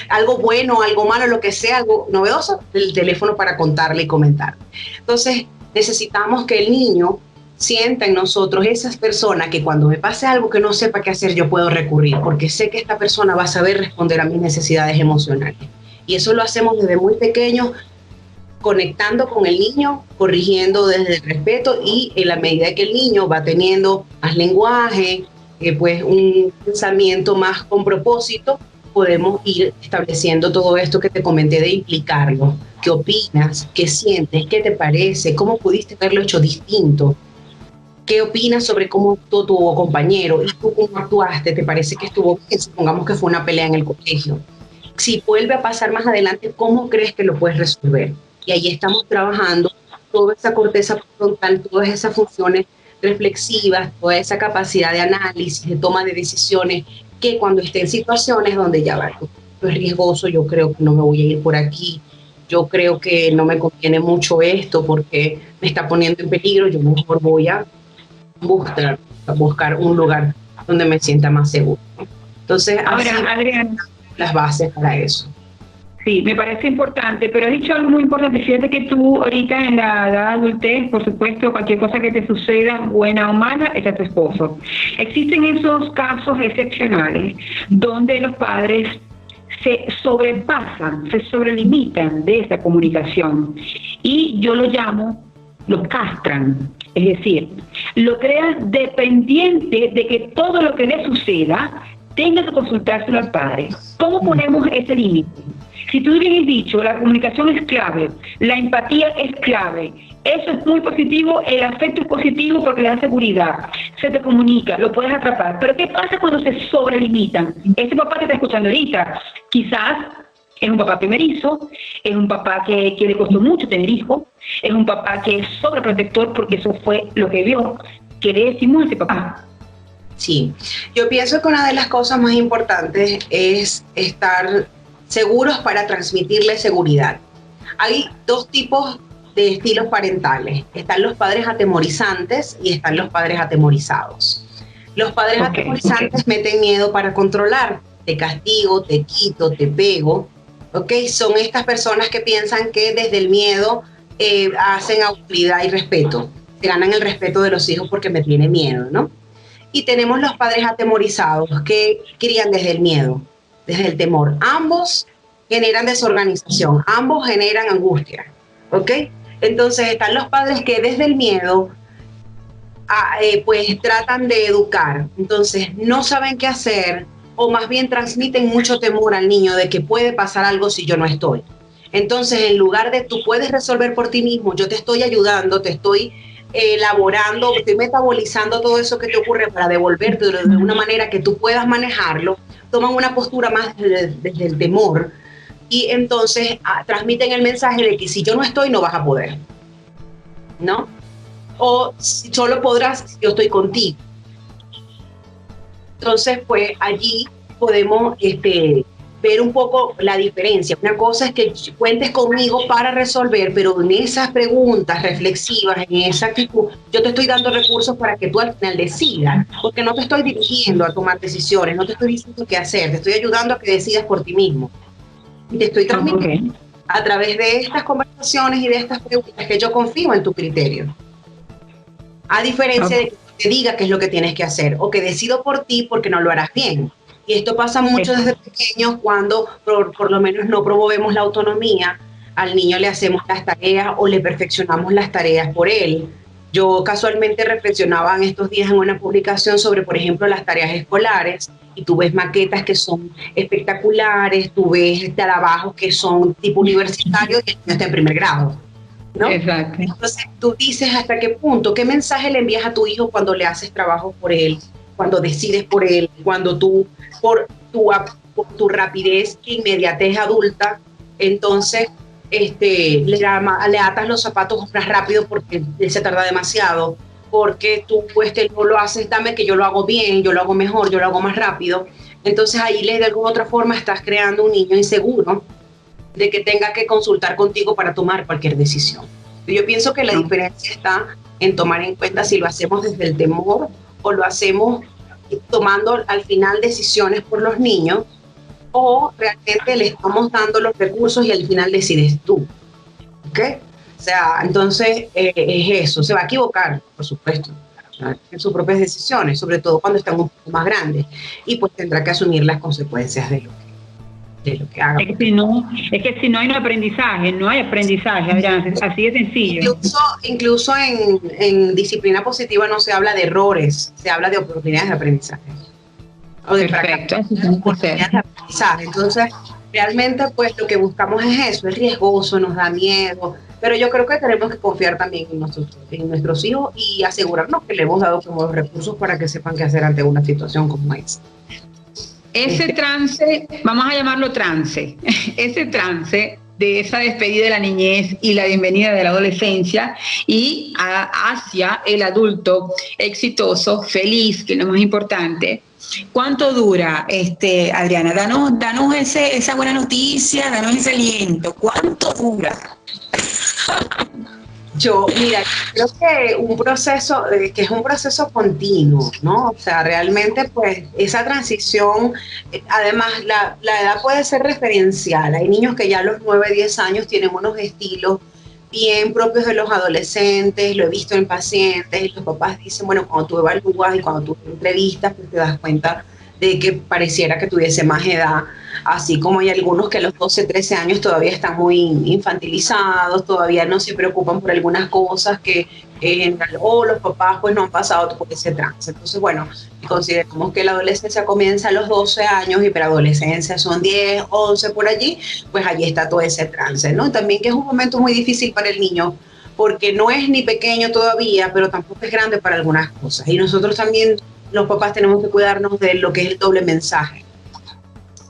algo bueno, algo malo, lo que sea, algo novedoso, el teléfono para contarle y comentar. Entonces, necesitamos que el niño sienta en nosotros esas personas que cuando me pase algo que no sepa qué hacer, yo puedo recurrir, porque sé que esta persona va a saber responder a mis necesidades emocionales. Y eso lo hacemos desde muy pequeños, conectando con el niño, corrigiendo desde el respeto, y en la medida que el niño va teniendo más lenguaje, pues un pensamiento más con propósito, podemos ir estableciendo todo esto que te comenté de implicarlo. ¿Qué opinas? ¿Qué sientes? ¿Qué te parece? ¿Cómo pudiste haberlo hecho distinto? ¿Qué opinas sobre cómo actuó tu compañero? ¿Y tú cómo actuaste? ¿Te parece que estuvo bien? Supongamos que fue una pelea en el colegio. Si vuelve a pasar más adelante, ¿cómo crees que lo puedes resolver? Y ahí estamos trabajando toda esa corteza frontal, todas esas funciones reflexivas, toda esa capacidad de análisis, de toma de decisiones, que cuando esté en situaciones donde ya va, esto es riesgoso, yo creo que no me voy a ir por aquí, yo creo que no me conviene mucho esto porque me está poniendo en peligro, yo mejor voy a buscar un lugar donde me sienta más seguro. Entonces, ahora, Adriana, las bases para eso. Sí, me parece importante, pero has dicho algo muy importante. Fíjate que tú ahorita en la edad adultez, por supuesto, cualquier cosa que te suceda, buena o mala, es a tu esposo. Existen esos casos excepcionales donde los padres se sobrepasan, se sobrelimitan de esa comunicación y yo lo llamo, lo castran, es decir, lo crean dependiente de que todo lo que le suceda tenga que consultárselo al padre. ¿Cómo ponemos ese límite? Si tú hubieras dicho, la comunicación es clave, la empatía es clave, eso es muy positivo, el afecto es positivo porque le da seguridad, se te comunica, lo puedes atrapar. Pero ¿qué pasa cuando se sobrelimitan? Ese papá que está escuchando ahorita, quizás es un papá primerizo, es un papá que le costó mucho tener hijos, es un papá que es sobreprotector porque eso fue lo que vio. ¿Qué le decimos a ese papá? Sí, yo pienso que una de las cosas más importantes es estar seguros para transmitirle seguridad. Hay dos tipos de estilos parentales. Están los padres atemorizantes y están los padres atemorizados. Los padres atemorizantes meten miedo para controlar. Te castigo, te quito, te pego. Son estas personas que piensan que desde el miedo hacen autoridad y respeto. Se ganan el respeto de los hijos porque me tiene miedo, ¿no? Y tenemos los padres atemorizados que crían desde el miedo, desde el temor. Ambos generan desorganización, ambos generan angustia, ¿ok? Entonces están los padres que desde el miedo pues tratan de educar, entonces no saben qué hacer o más bien transmiten mucho temor al niño de que puede pasar algo si yo no estoy. Entonces en lugar de tú puedes resolver por ti mismo, yo te estoy ayudando, te estoy elaborando, estoy metabolizando todo eso que te ocurre para devolverte de una manera que tú puedas manejarlo, toman una postura más desde el temor y entonces transmiten el mensaje de que si yo no estoy no vas a poder, ¿no? O si solo podrás si yo estoy contigo. Entonces pues allí podemos ver un poco la diferencia. Una cosa es que cuentes conmigo para resolver, pero en esas preguntas reflexivas, en esa actitud, yo te estoy dando recursos para que tú al final decidas, porque no te estoy dirigiendo a tomar decisiones, no te estoy diciendo qué hacer, te estoy ayudando a que decidas por ti mismo. Y te estoy transmitiendo a través de estas conversaciones y de estas preguntas que yo confío en tu criterio. A diferencia de que te diga qué es lo que tienes que hacer o que decido por ti porque no lo harás bien. Y esto pasa mucho desde pequeños cuando por lo menos no promovemos la autonomía, al niño le hacemos las tareas o le perfeccionamos las tareas por él. Yo casualmente reflexionaba en estos días en una publicación sobre, por ejemplo, las tareas escolares y tú ves maquetas que son espectaculares, tú ves trabajos que son tipo universitario y el niño está en primer grado, ¿no? Exacto. Entonces tú dices hasta qué punto, qué mensaje le envías a tu hijo cuando le haces trabajo por él, cuando decides por él, cuando tú, por tu rapidez e inmediatez adulta, entonces le atas los zapatos más rápido porque él se tarda demasiado, porque tú no lo haces, dame que yo lo hago bien, yo lo hago mejor, yo lo hago más rápido. Entonces ahí de alguna otra forma estás creando un niño inseguro de que tenga que consultar contigo para tomar cualquier decisión. Yo pienso que la diferencia está en tomar en cuenta si lo hacemos desde el temor o lo hacemos tomando al final decisiones por los niños o realmente le estamos dando los recursos y al final decides tú. ¿Ok? O sea, entonces es eso. Se va a equivocar, por supuesto, en sus propias decisiones, sobre todo cuando están un poco más grandes y pues tendrá que asumir las consecuencias de lo que haga. Es que si no hay aprendizaje, Adriana, así de sencillo. Incluso en disciplina positiva no se habla de errores, se habla de oportunidades de aprendizaje. O de oportunidades de aprendizaje. Entonces, realmente pues lo que buscamos es eso, es riesgoso, nos da miedo, pero yo creo que tenemos que confiar también en nuestros hijos y asegurarnos que le hemos dado como los recursos para que sepan qué hacer ante una situación como esa. Ese trance, vamos a llamarlo trance, ese trance de esa despedida de la niñez y la bienvenida de la adolescencia y hacia el adulto exitoso, feliz, que es lo más importante. ¿Cuánto dura, Adriana? Danos esa buena noticia, danos ese aliento. ¿Cuánto dura? Mira, creo que que es un proceso continuo, ¿no? O sea, realmente, pues, esa transición, además, la edad puede ser referencial. Hay niños que ya a los 9, 10 años tienen unos estilos bien propios de los adolescentes, lo he visto en pacientes, y los papás dicen, bueno, cuando tú evalúas y cuando tú entrevistas, pues te das cuenta de que pareciera que tuviese más edad, así como hay algunos que a los 12, 13 años todavía están muy infantilizados, todavía no se preocupan por algunas cosas que los papás pues no han pasado por ese trance. Entonces, bueno, consideramos que la adolescencia comienza a los 12 años y preadolescencia son 10, 11 por allí, pues allí está todo ese trance, ¿no? También que es un momento muy difícil para el niño, porque no es ni pequeño todavía, pero tampoco es grande para algunas cosas. Y nosotros también, los papás, tenemos que cuidarnos de lo que es el doble mensaje.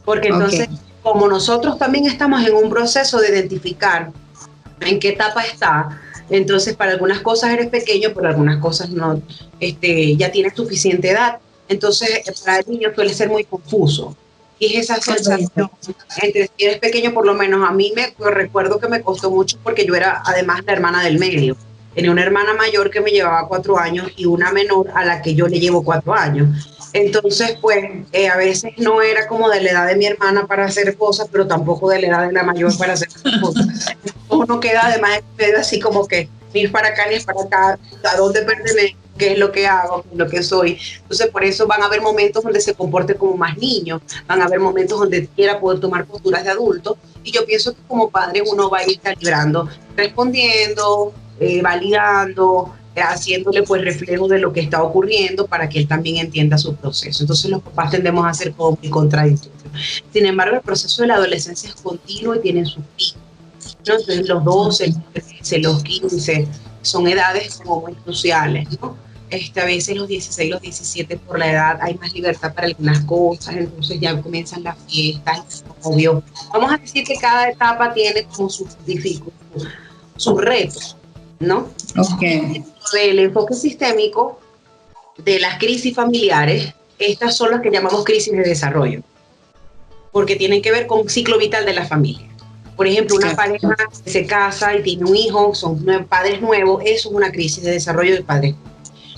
Porque entonces, como nosotros también estamos en un proceso de identificar en qué etapa está, entonces para algunas cosas eres pequeño, pero algunas cosas no, ya tienes suficiente edad. Entonces, para el niño suele ser muy confuso. Y es esa sensación, entre si eres pequeño, por lo menos a mí recuerdo que me costó mucho porque yo era además la hermana del medio. Tenía una hermana mayor que me llevaba 4 años y una menor a la que yo le llevo 4 años. Entonces, pues, a veces no era como de la edad de mi hermana para hacer cosas, pero tampoco de la edad de la mayor para hacer cosas. Uno queda además así como que ni es para acá ni es para acá, a dónde pertenezco, qué es lo que hago, qué es lo que soy. Entonces, por eso van a haber momentos donde se comporte como más niño, van a haber momentos donde quiera poder tomar posturas de adulto, y yo pienso que como padre uno va a ir calibrando, respondiendo, validando, haciéndole pues reflejo de lo que está ocurriendo para que él también entienda su proceso. Entonces los papás tendemos a ser como muy contradictorios. Sin embargo, el proceso de la adolescencia es continuo y tiene sus picos, ¿no? Entonces los 12, los 13, los 15 son edades como muy cruciales, ¿no? A veces los 16, los 17 por la edad hay más libertad para algunas cosas, entonces ya comienzan las fiestas, obvio. Vamos a decir que cada etapa tiene como sus dificultades, sus retos, ¿no? Okay. Del enfoque sistémico de las crisis familiares, estas son las que llamamos crisis de desarrollo, porque tienen que ver con un ciclo vital de la familia. Por ejemplo, una pareja que se casa y tiene un hijo, son padres nuevos, eso es una crisis de desarrollo del padre.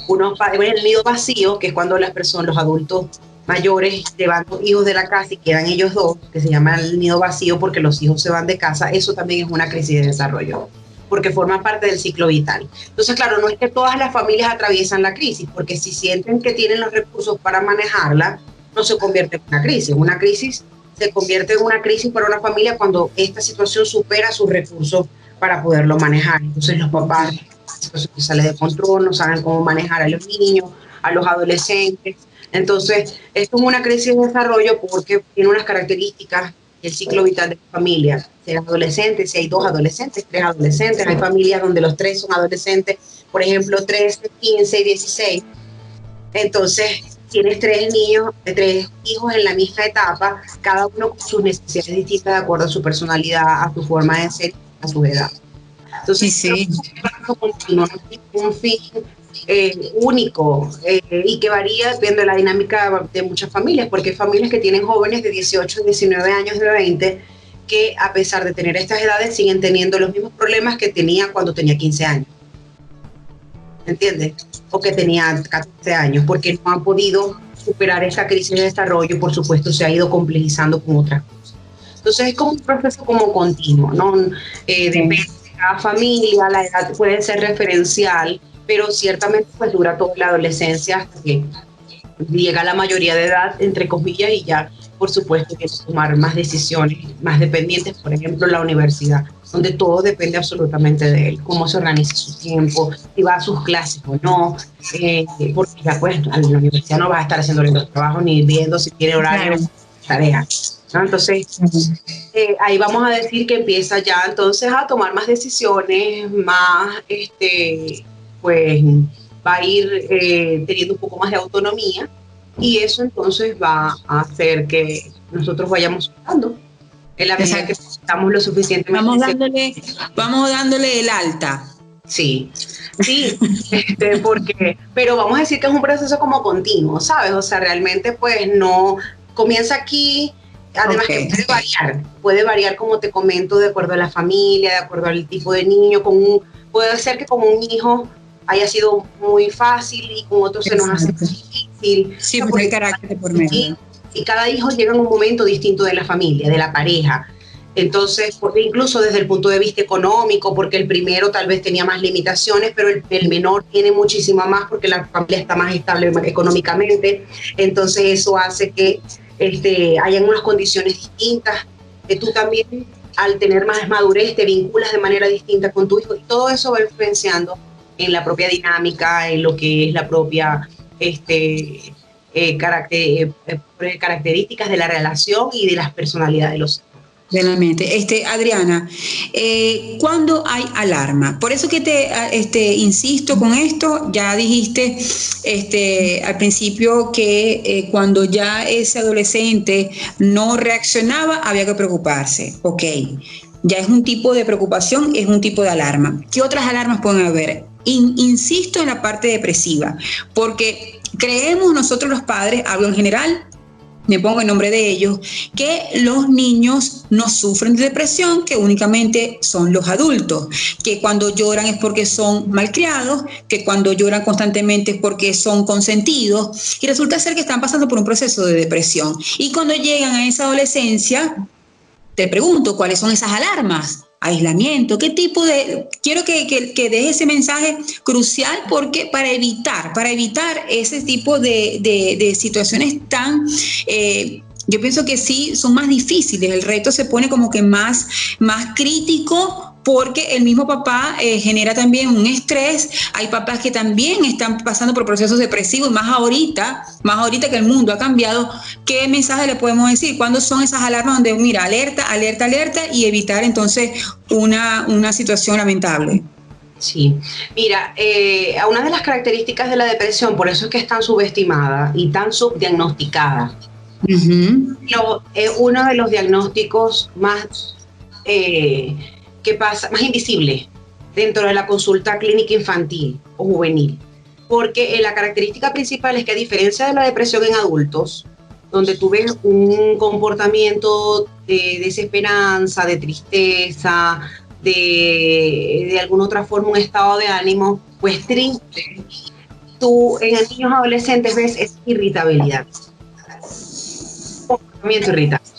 El nido vacío, que es cuando los adultos mayores llevan hijos de la casa y quedan ellos dos, que se llama el nido vacío porque los hijos se van de casa, eso también es una crisis de desarrollo, porque forma parte del ciclo vital. Entonces, claro, no es que todas las familias atraviesan la crisis, porque si sienten que tienen los recursos para manejarla, no se convierte en una crisis. Una crisis se convierte en una crisis para una familia cuando esta situación supera sus recursos para poderlo manejar. Entonces los papás, la situación que sale de control, no saben cómo manejar a los niños, a los adolescentes. Entonces, esto es una crisis de desarrollo porque tiene unas características del ciclo vital de la familia. Si hay adolescentes, si hay 2 adolescentes, 3 adolescentes, hay familias donde los 3 son adolescentes, por ejemplo, 13, 15 y 16. Entonces, tienes 3 niños, 3 hijos en la misma etapa, cada uno con sus necesidades distintas de acuerdo a su personalidad, a su forma de ser, a su edad. Entonces, sí. Un fin único y que varía dependiendo de la dinámica de muchas familias, porque hay familias que tienen jóvenes de 18, 19 años, de 20, que a pesar de tener estas edades siguen teniendo los mismos problemas que tenía cuando tenía 15 años. ¿Entiendes? O que tenía 14 años, porque no han podido superar esa crisis de desarrollo, por supuesto se ha ido complejizando con otras cosas. Entonces es como un proceso como continuo, ¿no? Depende de cada familia, la edad puede ser referencial, pero ciertamente pues dura toda la adolescencia hasta que llega la mayoría de edad, entre comillas, y ya por supuesto que tomar más decisiones, más dependientes, por ejemplo la universidad, donde todo depende absolutamente de él, cómo se organiza su tiempo, si va a sus clases o no, porque ya pues a la universidad no va a estar haciendo los trabajos ni viendo si tiene horario, tareas, ¿no? Entonces ahí vamos a decir que empieza ya entonces a tomar más decisiones, más pues va a ir teniendo un poco más de autonomía, y eso entonces va a hacer que nosotros vayamos soltando en la medida que estamos lo suficientemente. Vamos dándole el alta. Sí, pero vamos a decir que es un proceso como continuo, ¿sabes? O sea, realmente pues no comienza aquí, además que puede variar como te comento, de acuerdo a la familia, de acuerdo al tipo de niño, con puede ser que con un hijo haya sido muy fácil y con otros se nos hace difícil. Sí, porque hay carácter por medio. Y cada hijo llega en un momento distinto de la familia, de la pareja. Entonces, porque incluso desde el punto de vista económico, porque el primero tal vez tenía más limitaciones, pero el menor tiene muchísima más porque la familia está más estable económicamente. Entonces eso hace que hayan unas condiciones distintas, que tú también al tener más madurez te vinculas de manera distinta con tu hijo, y todo eso va influenciando en la propia dinámica, en lo que es la propia características de la relación y de las personalidades de los de la mente. Adriana, ¿cuándo hay alarma? Por eso que te insisto con esto. Ya dijiste al principio que cuando ya ese adolescente no reaccionaba, había que preocuparse. Ok, ya es un tipo de preocupación, es un tipo de alarma. ¿Qué otras alarmas pueden haber? Insisto en la parte depresiva, porque creemos nosotros los padres, hablo en general, me pongo en nombre de ellos, que los niños no sufren de depresión, que únicamente son los adultos, que cuando lloran es porque son malcriados, que cuando lloran constantemente es porque son consentidos, y resulta ser que están pasando por un proceso de depresión. Y cuando llegan a esa adolescencia, te pregunto, ¿cuáles son esas alarmas? Aislamiento, ¿qué tipo de...? Quiero que deje ese mensaje crucial, porque para evitar ese tipo de situaciones tan... yo pienso que sí, son más difíciles, el reto se pone como que más crítico, porque el mismo papá genera también un estrés. Hay papás que también están pasando por procesos depresivos, y más ahorita que el mundo ha cambiado. ¿Qué mensaje le podemos decir? ¿Cuándo son esas alarmas donde, mira, alerta, y evitar entonces una situación lamentable? Sí, mira, una de las características de la depresión, por eso es que es tan subestimada y tan subdiagnosticada. Uh-huh. Uno de los diagnósticos más más invisible dentro de la consulta clínica infantil o juvenil, porque la característica principal es que, a diferencia de la depresión en adultos, donde tú ves un comportamiento de desesperanza, de tristeza, de alguna otra forma un estado de ánimo pues triste, tú en los niños adolescentes ves esa irritabilidad, comportamiento irritable.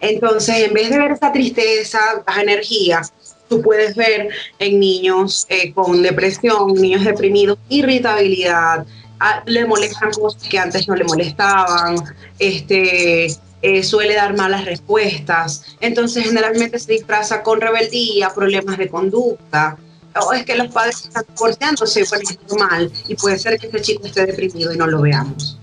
Entonces, en vez de ver esa tristeza, baja energía, tú puedes ver en niños con depresión, niños deprimidos, irritabilidad, le molestan cosas que antes no le molestaban, suele dar malas respuestas. Entonces, generalmente se disfraza con rebeldía, problemas de conducta. O es que los padres están divorciándose, bueno, es normal, y puede ser que este chico esté deprimido y no lo veamos,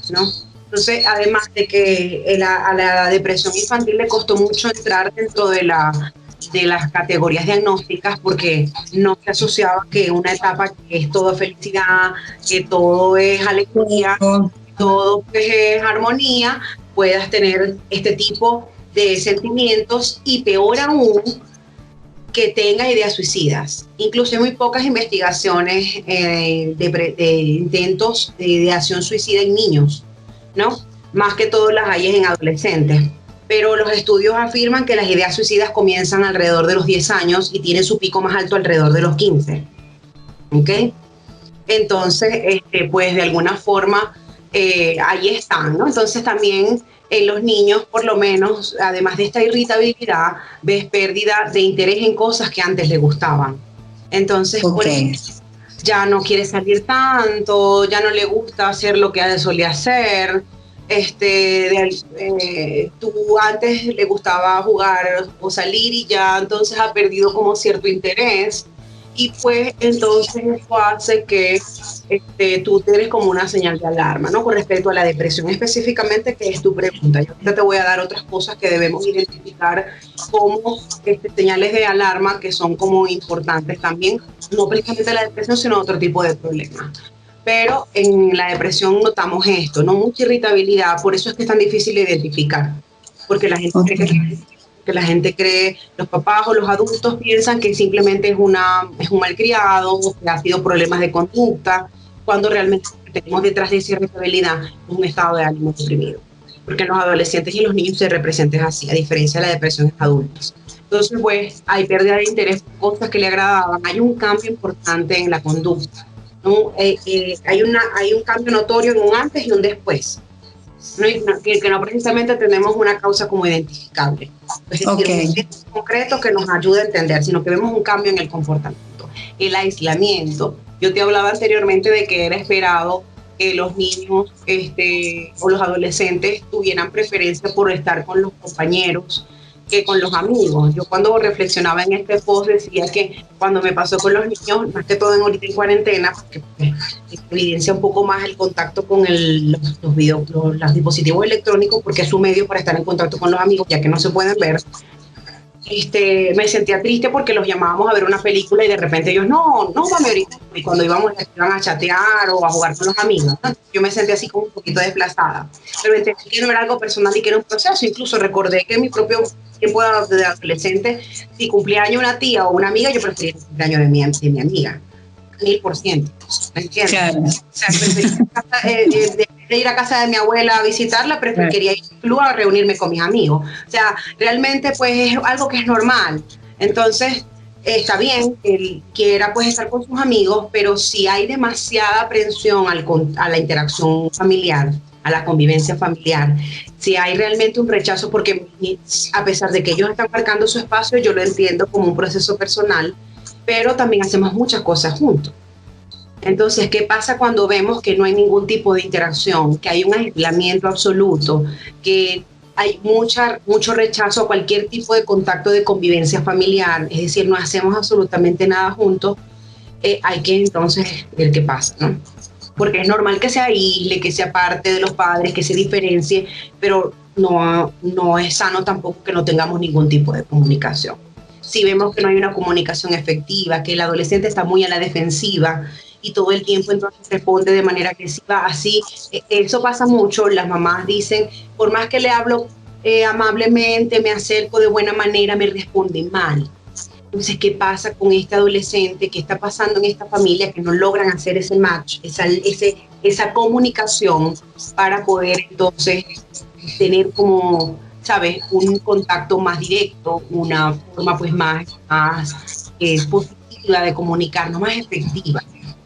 ¿no? Entonces, además de que a la depresión infantil le costó mucho entrar dentro de las categorías diagnósticas, porque no se asociaba que una etapa que es todo felicidad, que todo es alegría, todo es armonía, puedas tener este tipo de sentimientos, y peor aún, que tenga ideas suicidas. Incluso hay muy pocas investigaciones de intentos de ideación suicida en niños, ¿no? Más que todo las hay en adolescentes. Pero los estudios afirman que las ideas suicidas comienzan alrededor de los 10 años y tienen su pico más alto alrededor de los 15. ¿Ok? Entonces, pues de alguna forma, ahí están, ¿no? Entonces también en los niños, por lo menos, además de esta irritabilidad, ves pérdida de interés en cosas que antes le gustaban. Entonces, por ejemplo, ya no quiere salir tanto, ya no le gusta hacer lo que solía hacer. Tú antes le gustaba jugar o salir, y ya entonces ha perdido como cierto interés, y pues entonces eso hace que tú tienes como una señal de alarma, ¿no? Con respecto a la depresión específicamente, que es tu pregunta. Yo ahorita te voy a dar otras cosas que debemos identificar como señales de alarma, que son como importantes también, no precisamente la depresión, sino otro tipo de problemas. Pero en la depresión notamos esto, ¿no? Mucha irritabilidad, por eso es que es tan difícil de identificar, porque la gente cree, los papás o los adultos piensan que simplemente es un malcriado, que ha sido problemas de conducta, cuando realmente lo que tenemos detrás de esa irritabilidad es un estado de ánimo deprimido. porque en los adolescentes y los niños se representa así, a diferencia de la depresión en adultos. Entonces, pues, hay pérdida de interés por cosas que le agradaban, hay un cambio importante en la conducta, ¿no? Hay un cambio notorio en un antes y un después, ¿no? Que no precisamente tenemos una causa como identificable, es decir, un evento concreto que nos ayude a entender, sino que vemos un cambio en el comportamiento. El aislamiento, yo te hablaba anteriormente de que era esperado que los niños o los adolescentes tuvieran preferencia por estar con los compañeros que con los amigos. Yo cuando reflexionaba en este post decía que cuando me pasó con los niños, más que todo ahorita en cuarentena, porque evidencia un poco más el contacto con los dispositivos electrónicos, porque es su medio para estar en contacto con los amigos, ya que no se pueden ver. Me sentía triste porque los llamábamos a ver una película y de repente ellos, no, mami, ahorita. Y cuando iban a chatear o a jugar con los amigos, ¿no? Yo me sentía así como un poquito desplazada. Pero entendí que no era algo personal y que era un proceso. Incluso recordé que en mi propio tiempo de adolescente, si cumplía año una tía o una amiga, yo prefería el cumpleaños de mi amiga. 1000%. ¿Me entiendes? Claro. O sea, prefería de ir a casa de mi abuela a visitarla, pero quería ir a reunirme con mis amigos. O sea, realmente pues es algo que es normal. Entonces, está bien que él quiera pues estar con sus amigos, pero si hay demasiada aprensión a la interacción familiar, a la convivencia familiar, si hay realmente un rechazo, porque a pesar de que ellos están marcando su espacio, yo lo entiendo como un proceso personal, pero también hacemos muchas cosas juntos. Entonces, ¿qué pasa cuando vemos que no hay ningún tipo de interacción, que hay un aislamiento absoluto, que hay mucho rechazo a cualquier tipo de contacto de convivencia familiar, es decir, no hacemos absolutamente nada juntos? Hay que entonces ver qué pasa, ¿no? Porque es normal que se aísle, que sea parte de los padres, que se diferencie, pero no es sano tampoco que no tengamos ningún tipo de comunicación. Si vemos que no hay una comunicación efectiva, que el adolescente está muy a la defensiva y todo el tiempo entonces responde de manera agresiva, así, eso pasa mucho. Las mamás dicen, por más que le hablo amablemente, me acerco de buena manera, me responde mal. Entonces, ¿qué pasa con este adolescente? ¿Qué está pasando en esta familia que no logran hacer ese match, esa comunicación para poder entonces tener como, ¿sabes?, un contacto más directo, una forma pues más positiva de comunicarnos, más efectiva?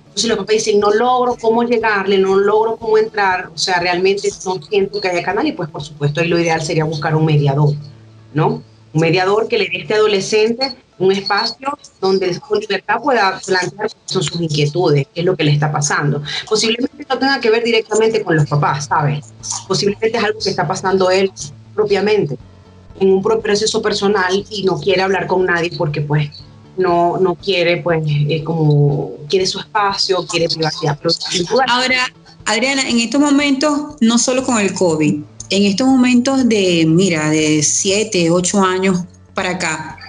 Entonces los papás dicen, no logro cómo llegarle, no logro cómo entrar, o sea, realmente no siento que haya canal, y pues por supuesto ahí lo ideal sería buscar un mediador, ¿no? Un mediador que le dé a este adolescente un espacio donde con libertad pueda plantear sus inquietudes, qué es lo que le está pasando. Posiblemente no tenga que ver directamente con los papás, ¿sabes? Posiblemente es algo que está pasando él propiamente, en un proceso personal, y no quiere hablar con nadie porque pues no quiere, pues, como quiere su espacio, quiere privacidad. Ahora, Adriana, en estos momentos, no solo con el COVID, en estos momentos de 7, 8 años para acá,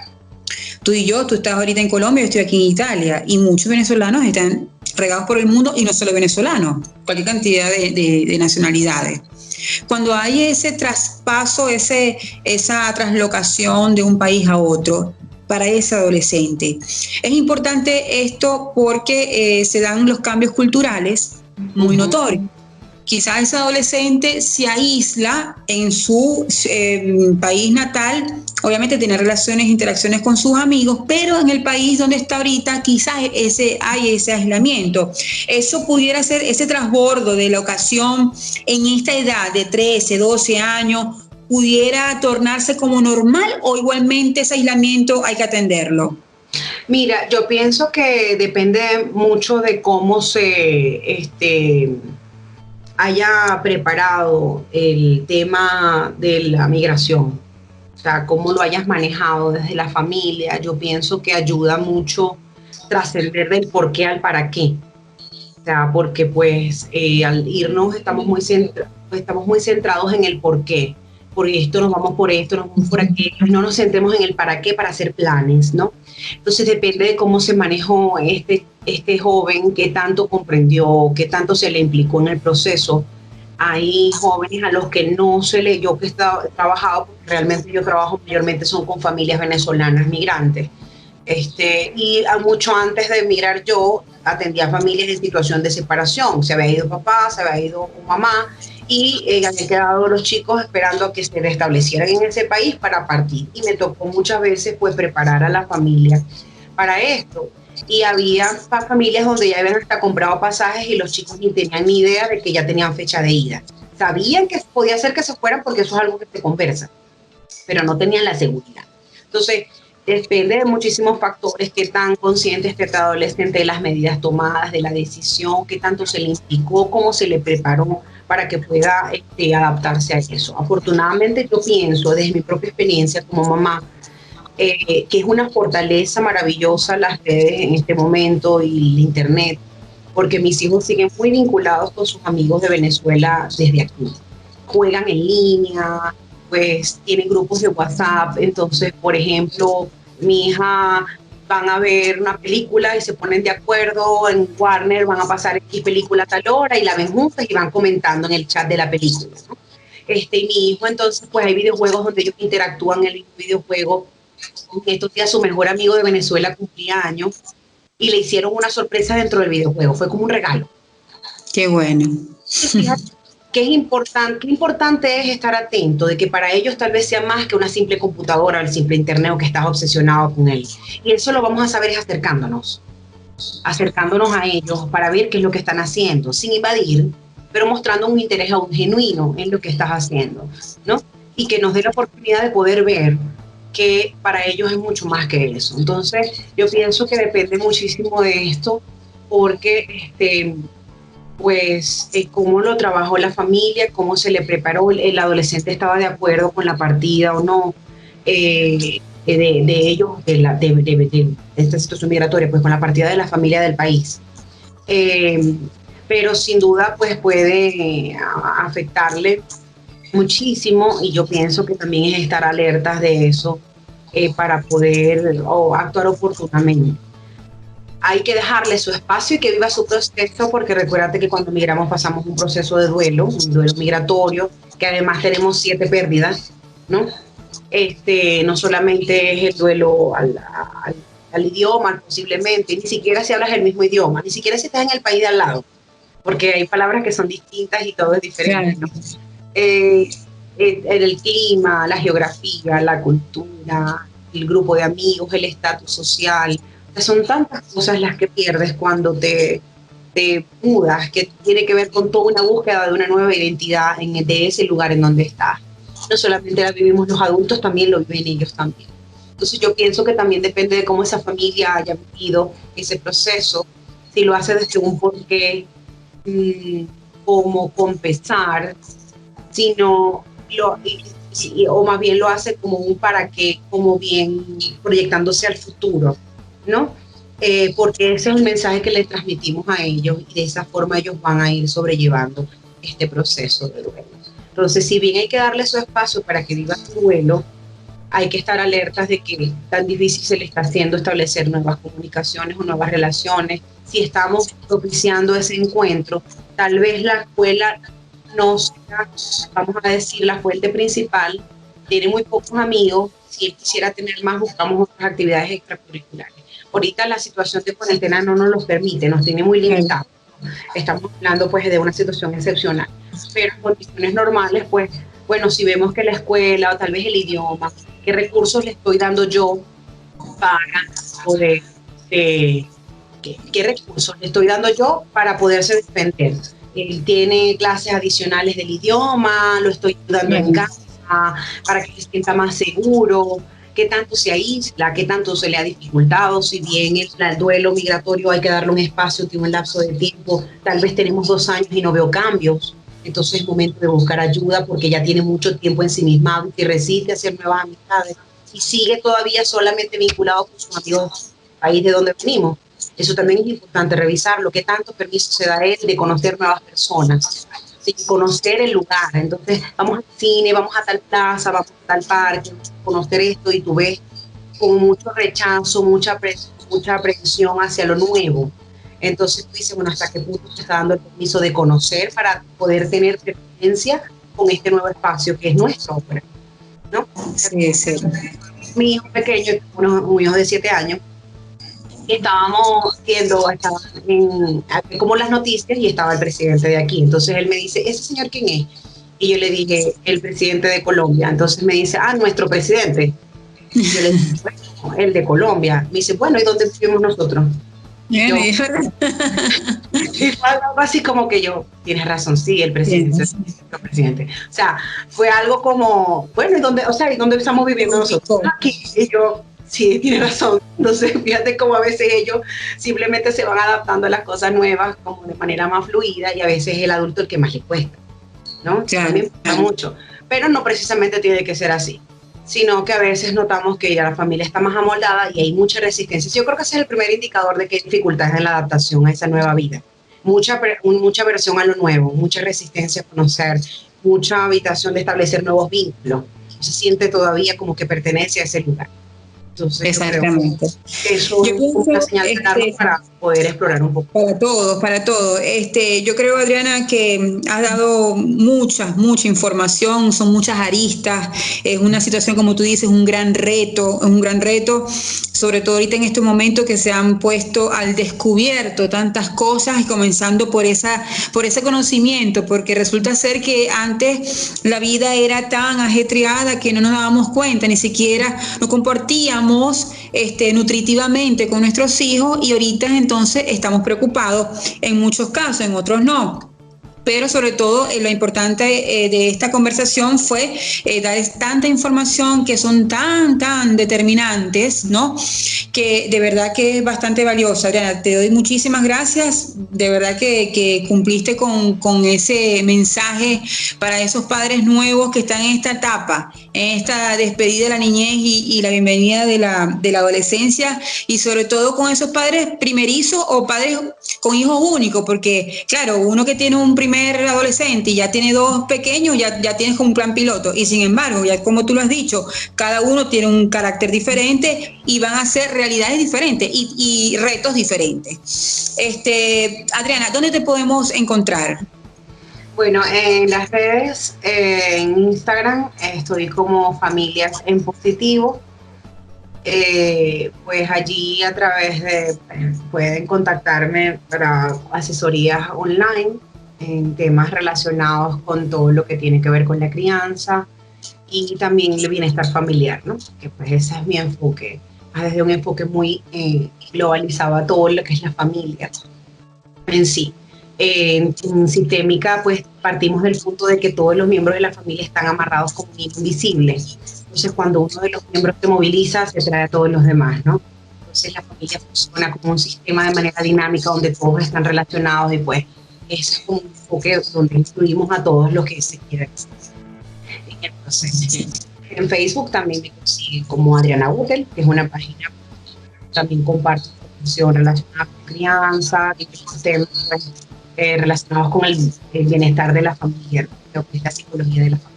tú estás ahorita en Colombia, yo estoy aquí en Italia, y muchos venezolanos están regados por el mundo, y no solo venezolanos, cualquier cantidad de nacionalidades. Cuando hay ese traspaso, esa traslocación de un país a otro, para ese adolescente, es importante esto porque se dan los cambios culturales muy notorios. Quizás ese adolescente se aísla en su país natal, obviamente tiene interacciones con sus amigos, pero en el país donde está ahorita quizás hay ese aislamiento. Eso pudiera ser ese transbordo de la ocasión en esta edad de 13, 12 años, pudiera tornarse como normal, o igualmente ese aislamiento hay que atenderlo. Mira, yo pienso que depende mucho de cómo se haya preparado el tema de la migración, o sea, cómo lo hayas manejado desde la familia. Yo pienso que ayuda mucho trascender del por qué al para qué, o sea, porque pues al irnos estamos muy centrados en el por qué. Por esto nos vamos por esto, nos vamos por aquello, no nos centremos en el para qué, para hacer planes, ¿no? Entonces depende de cómo se manejó este joven, qué tanto comprendió, qué tanto se le implicó en el proceso. Hay jóvenes a los que no se le, yo que he trabajado, porque realmente yo trabajo mayormente son con familias venezolanas migrantes, y mucho antes de emigrar yo atendía familias en situación de separación, se había ido papá, se había ido mamá, y habían quedado los chicos esperando a que se restablecieran en ese país para partir. Y me tocó muchas veces pues preparar a la familia para esto. Y había familias donde ya habían hasta comprado pasajes y los chicos ni tenían ni idea de que ya tenían fecha de ida. Sabían que podía ser que se fueran porque eso es algo que se conversa, pero no tenían la seguridad. Entonces, depende de muchísimos factores, qué tan consciente esté el adolescente de las medidas tomadas, de la decisión, qué tanto se le implicó, cómo se le preparó para que pueda adaptarse a eso. Afortunadamente yo pienso, desde mi propia experiencia como mamá, que es una fortaleza maravillosa las redes en este momento y el internet, porque mis hijos siguen muy vinculados con sus amigos de Venezuela desde aquí. Juegan en línea, pues tienen grupos de WhatsApp, entonces, por ejemplo, mi hija van a ver una película y se ponen de acuerdo en Warner, van a pasar X película a tal hora y la ven juntas y van comentando en el chat de la película, ¿no? Y mi hijo, entonces, pues hay videojuegos donde ellos interactúan en el videojuego. Estos días su mejor amigo de Venezuela cumplía años y le hicieron una sorpresa dentro del videojuego, fue como un regalo. Qué bueno. Fíjate, qué importante es estar atento de que para ellos tal vez sea más que una simple computadora o el simple internet o que estás obsesionado con él. Y eso lo vamos a saber es acercándonos a ellos para ver qué es lo que están haciendo, sin invadir, pero mostrando un interés genuino en lo que estás haciendo, ¿no? Y que nos dé la oportunidad de poder ver que para ellos es mucho más que eso. Entonces, yo pienso que depende muchísimo de esto, porque pues cómo lo trabajó la familia, cómo se le preparó, el adolescente estaba de acuerdo con la partida o no de ellos, de esta situación migratoria, pues con la partida de la familia del país. Pero sin duda pues puede afectarle muchísimo, y yo pienso que también es estar alertas de eso para poder actuar oportunamente. Hay que dejarle su espacio y que viva su proceso, porque recuérdate que cuando migramos pasamos un proceso de duelo, un duelo migratorio, que además tenemos 7 pérdidas, ¿no? No solamente es el duelo al idioma, posiblemente, ni siquiera si hablas el mismo idioma, ni siquiera si estás en el país de al lado, porque hay palabras que son distintas y todo es diferente, ¿no? El clima, la geografía, la cultura, el grupo de amigos, el estatus social. Son tantas cosas las que pierdes cuando te mudas, que tiene que ver con toda una búsqueda de una nueva identidad de ese lugar en donde estás. No solamente la vivimos los adultos, también lo viven ellos también. Entonces yo pienso que también depende de cómo esa familia haya vivido ese proceso, si lo hace desde un porqué, como compensar, sino o más bien lo hace como un para qué, como bien proyectándose al futuro, ¿no? Porque ese es el mensaje que le transmitimos a ellos, y de esa forma ellos van a ir sobrellevando este proceso de duelo. Entonces, si bien hay que darle su espacio para que viva su duelo, hay que estar alertas de que tan difícil se le está haciendo establecer nuevas comunicaciones o nuevas relaciones. Si estamos propiciando ese encuentro, tal vez la escuela no sea, vamos a decir, la fuente principal, tiene muy pocos amigos. Si él quisiera tener más, buscamos otras actividades extracurriculares. Ahorita la situación de cuarentena no nos los permite, nos tiene muy limitados. Estamos hablando pues de una situación excepcional, pero en condiciones normales, pues, bueno, si vemos que la escuela o tal vez el idioma, ¿qué recursos le estoy dando yo para poder, qué recursos le estoy dando yo para poderse defender? Él tiene clases adicionales del idioma, lo estoy ayudando en casa para que se sienta más seguro, qué tanto se aísla, qué tanto se le ha dificultado, si bien el duelo migratorio hay que darle un espacio, tiene un lapso de tiempo, tal vez tenemos 2 años y no veo cambios, entonces es momento de buscar ayuda porque ya tiene mucho tiempo ensimismado y resiste hacer nuevas amistades y sigue todavía solamente vinculado con sus amigos del país de donde venimos. Eso también es importante revisarlo, qué tanto permiso se da a él de conocer nuevas personas, de conocer el lugar. Entonces vamos al cine, vamos a tal plaza, vamos a tal parque, conocer esto, y tú ves con mucho rechazo, mucha aprehensión hacia lo nuevo. Entonces tú dices, bueno, ¿hasta qué punto te está dando el permiso de conocer para poder tener presencia con este nuevo espacio que es nuestro, ¿no? Sí, sí. Mi hijo pequeño, un hijo de 7 años, estábamos viendo, estaba como las noticias y estaba el presidente de aquí. Entonces él me dice, ¿ese señor quién es? Y yo le dije, el presidente de Colombia. Entonces me dice, nuestro presidente. Y yo le dije, bueno, el de Colombia. Me dice, bueno, ¿y dónde vivimos nosotros? Y yo, y fue algo así como que yo, tienes razón, sí, el presidente, el presidente. O sea, fue algo como, bueno, ¿y dónde, o sea, ¿y dónde estamos viviendo nosotros? Aquí. Y yo, sí, tienes razón. Entonces, fíjate cómo a veces ellos simplemente se van adaptando a las cosas nuevas como de manera más fluida, y a veces es el adulto el que más le cuesta, ¿no? Claro. También cuesta mucho, pero no precisamente tiene que ser así, sino que a veces notamos que ya la familia está más amoldada y hay mucha resistencia. Yo creo que ese es el primer indicador de que hay dificultades en la adaptación a esa nueva vida. Mucha aversión a lo nuevo, mucha resistencia a conocer, mucha habitación de establecer nuevos vínculos. Se siente todavía como que pertenece a ese lugar. Entonces, exactamente. Yo creo que eso es una señal para poder explorar un poco. Para todos. Yo creo, Adriana, que has dado mucha información, son muchas aristas, es una situación, como tú dices, un gran reto, sobre todo ahorita en este momento que se han puesto al descubierto tantas cosas, y comenzando por ese conocimiento, porque resulta ser que antes la vida era tan ajetreada que no nos dábamos cuenta, ni siquiera nos compartíamos nutritivamente con nuestros hijos, y ahorita entonces estamos preocupados en muchos casos, en otros no. Pero sobre todo lo importante de esta conversación fue dar tanta información que son tan determinantes, ¿no? Que de verdad que es bastante valiosa. Adriana, te doy muchísimas gracias. De verdad que cumpliste con ese mensaje para esos padres nuevos que están en esta etapa, en esta despedida de la niñez y la bienvenida de la adolescencia, y sobre todo con esos padres primerizos o padres con hijos únicos, porque claro, uno que tiene un primer adolescente y ya tiene 2 pequeños, ya tienes como un plan piloto, y sin embargo, ya como tú lo has dicho, cada uno tiene un carácter diferente y van a ser realidades diferentes y retos diferentes. Adriana, ¿dónde te podemos encontrar? Bueno, en las redes, en Instagram, estoy como Familias en Positivo. Pues allí a través de, pueden contactarme para asesorías online en temas relacionados con todo lo que tiene que ver con la crianza y también el bienestar familiar, ¿no? Que pues ese es mi enfoque, desde un enfoque muy globalizado a todo lo que es la familia en sí. En Sistémica, pues partimos del punto de que todos los miembros de la familia están amarrados como un hilo invisible. Entonces, cuando uno de los miembros se moviliza, se trae a todos los demás, ¿no? Entonces, la familia funciona como un sistema de manera dinámica donde todos están relacionados, y pues ese es como un enfoque donde incluimos a todos los que se quieran en el proceso. En Facebook también me consiguen como Adriana Butel, que es una página, también comparto información relacionada con crianza y con temas relacionados con el bienestar de la familia, lo que es la psicología de la familia.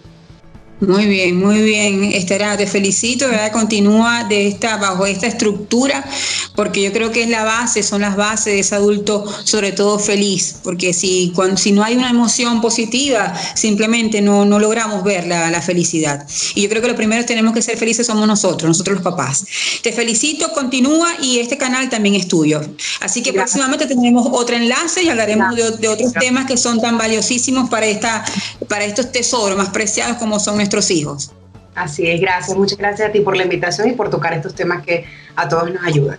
Muy bien, Esther, te felicito, ¿verdad? Continúa bajo esta estructura, porque yo creo que es la base, son las bases de ese adulto, sobre todo feliz, porque si no hay una emoción positiva, simplemente no logramos ver la felicidad. Y yo creo que lo primero que tenemos que ser felices somos nosotros los papás. Te felicito, continúa, y este canal también es tuyo. Así que próximamente tendremos otro enlace y hablaremos de otros temas que son tan valiosísimos para estos tesoros más preciados como son nuestros hijos. Así es, gracias, muchas gracias a ti por la invitación y por tocar estos temas que a todos nos ayudan.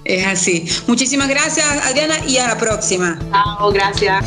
Es así. Muchísimas gracias, Adriana, y a la próxima. Chao, gracias.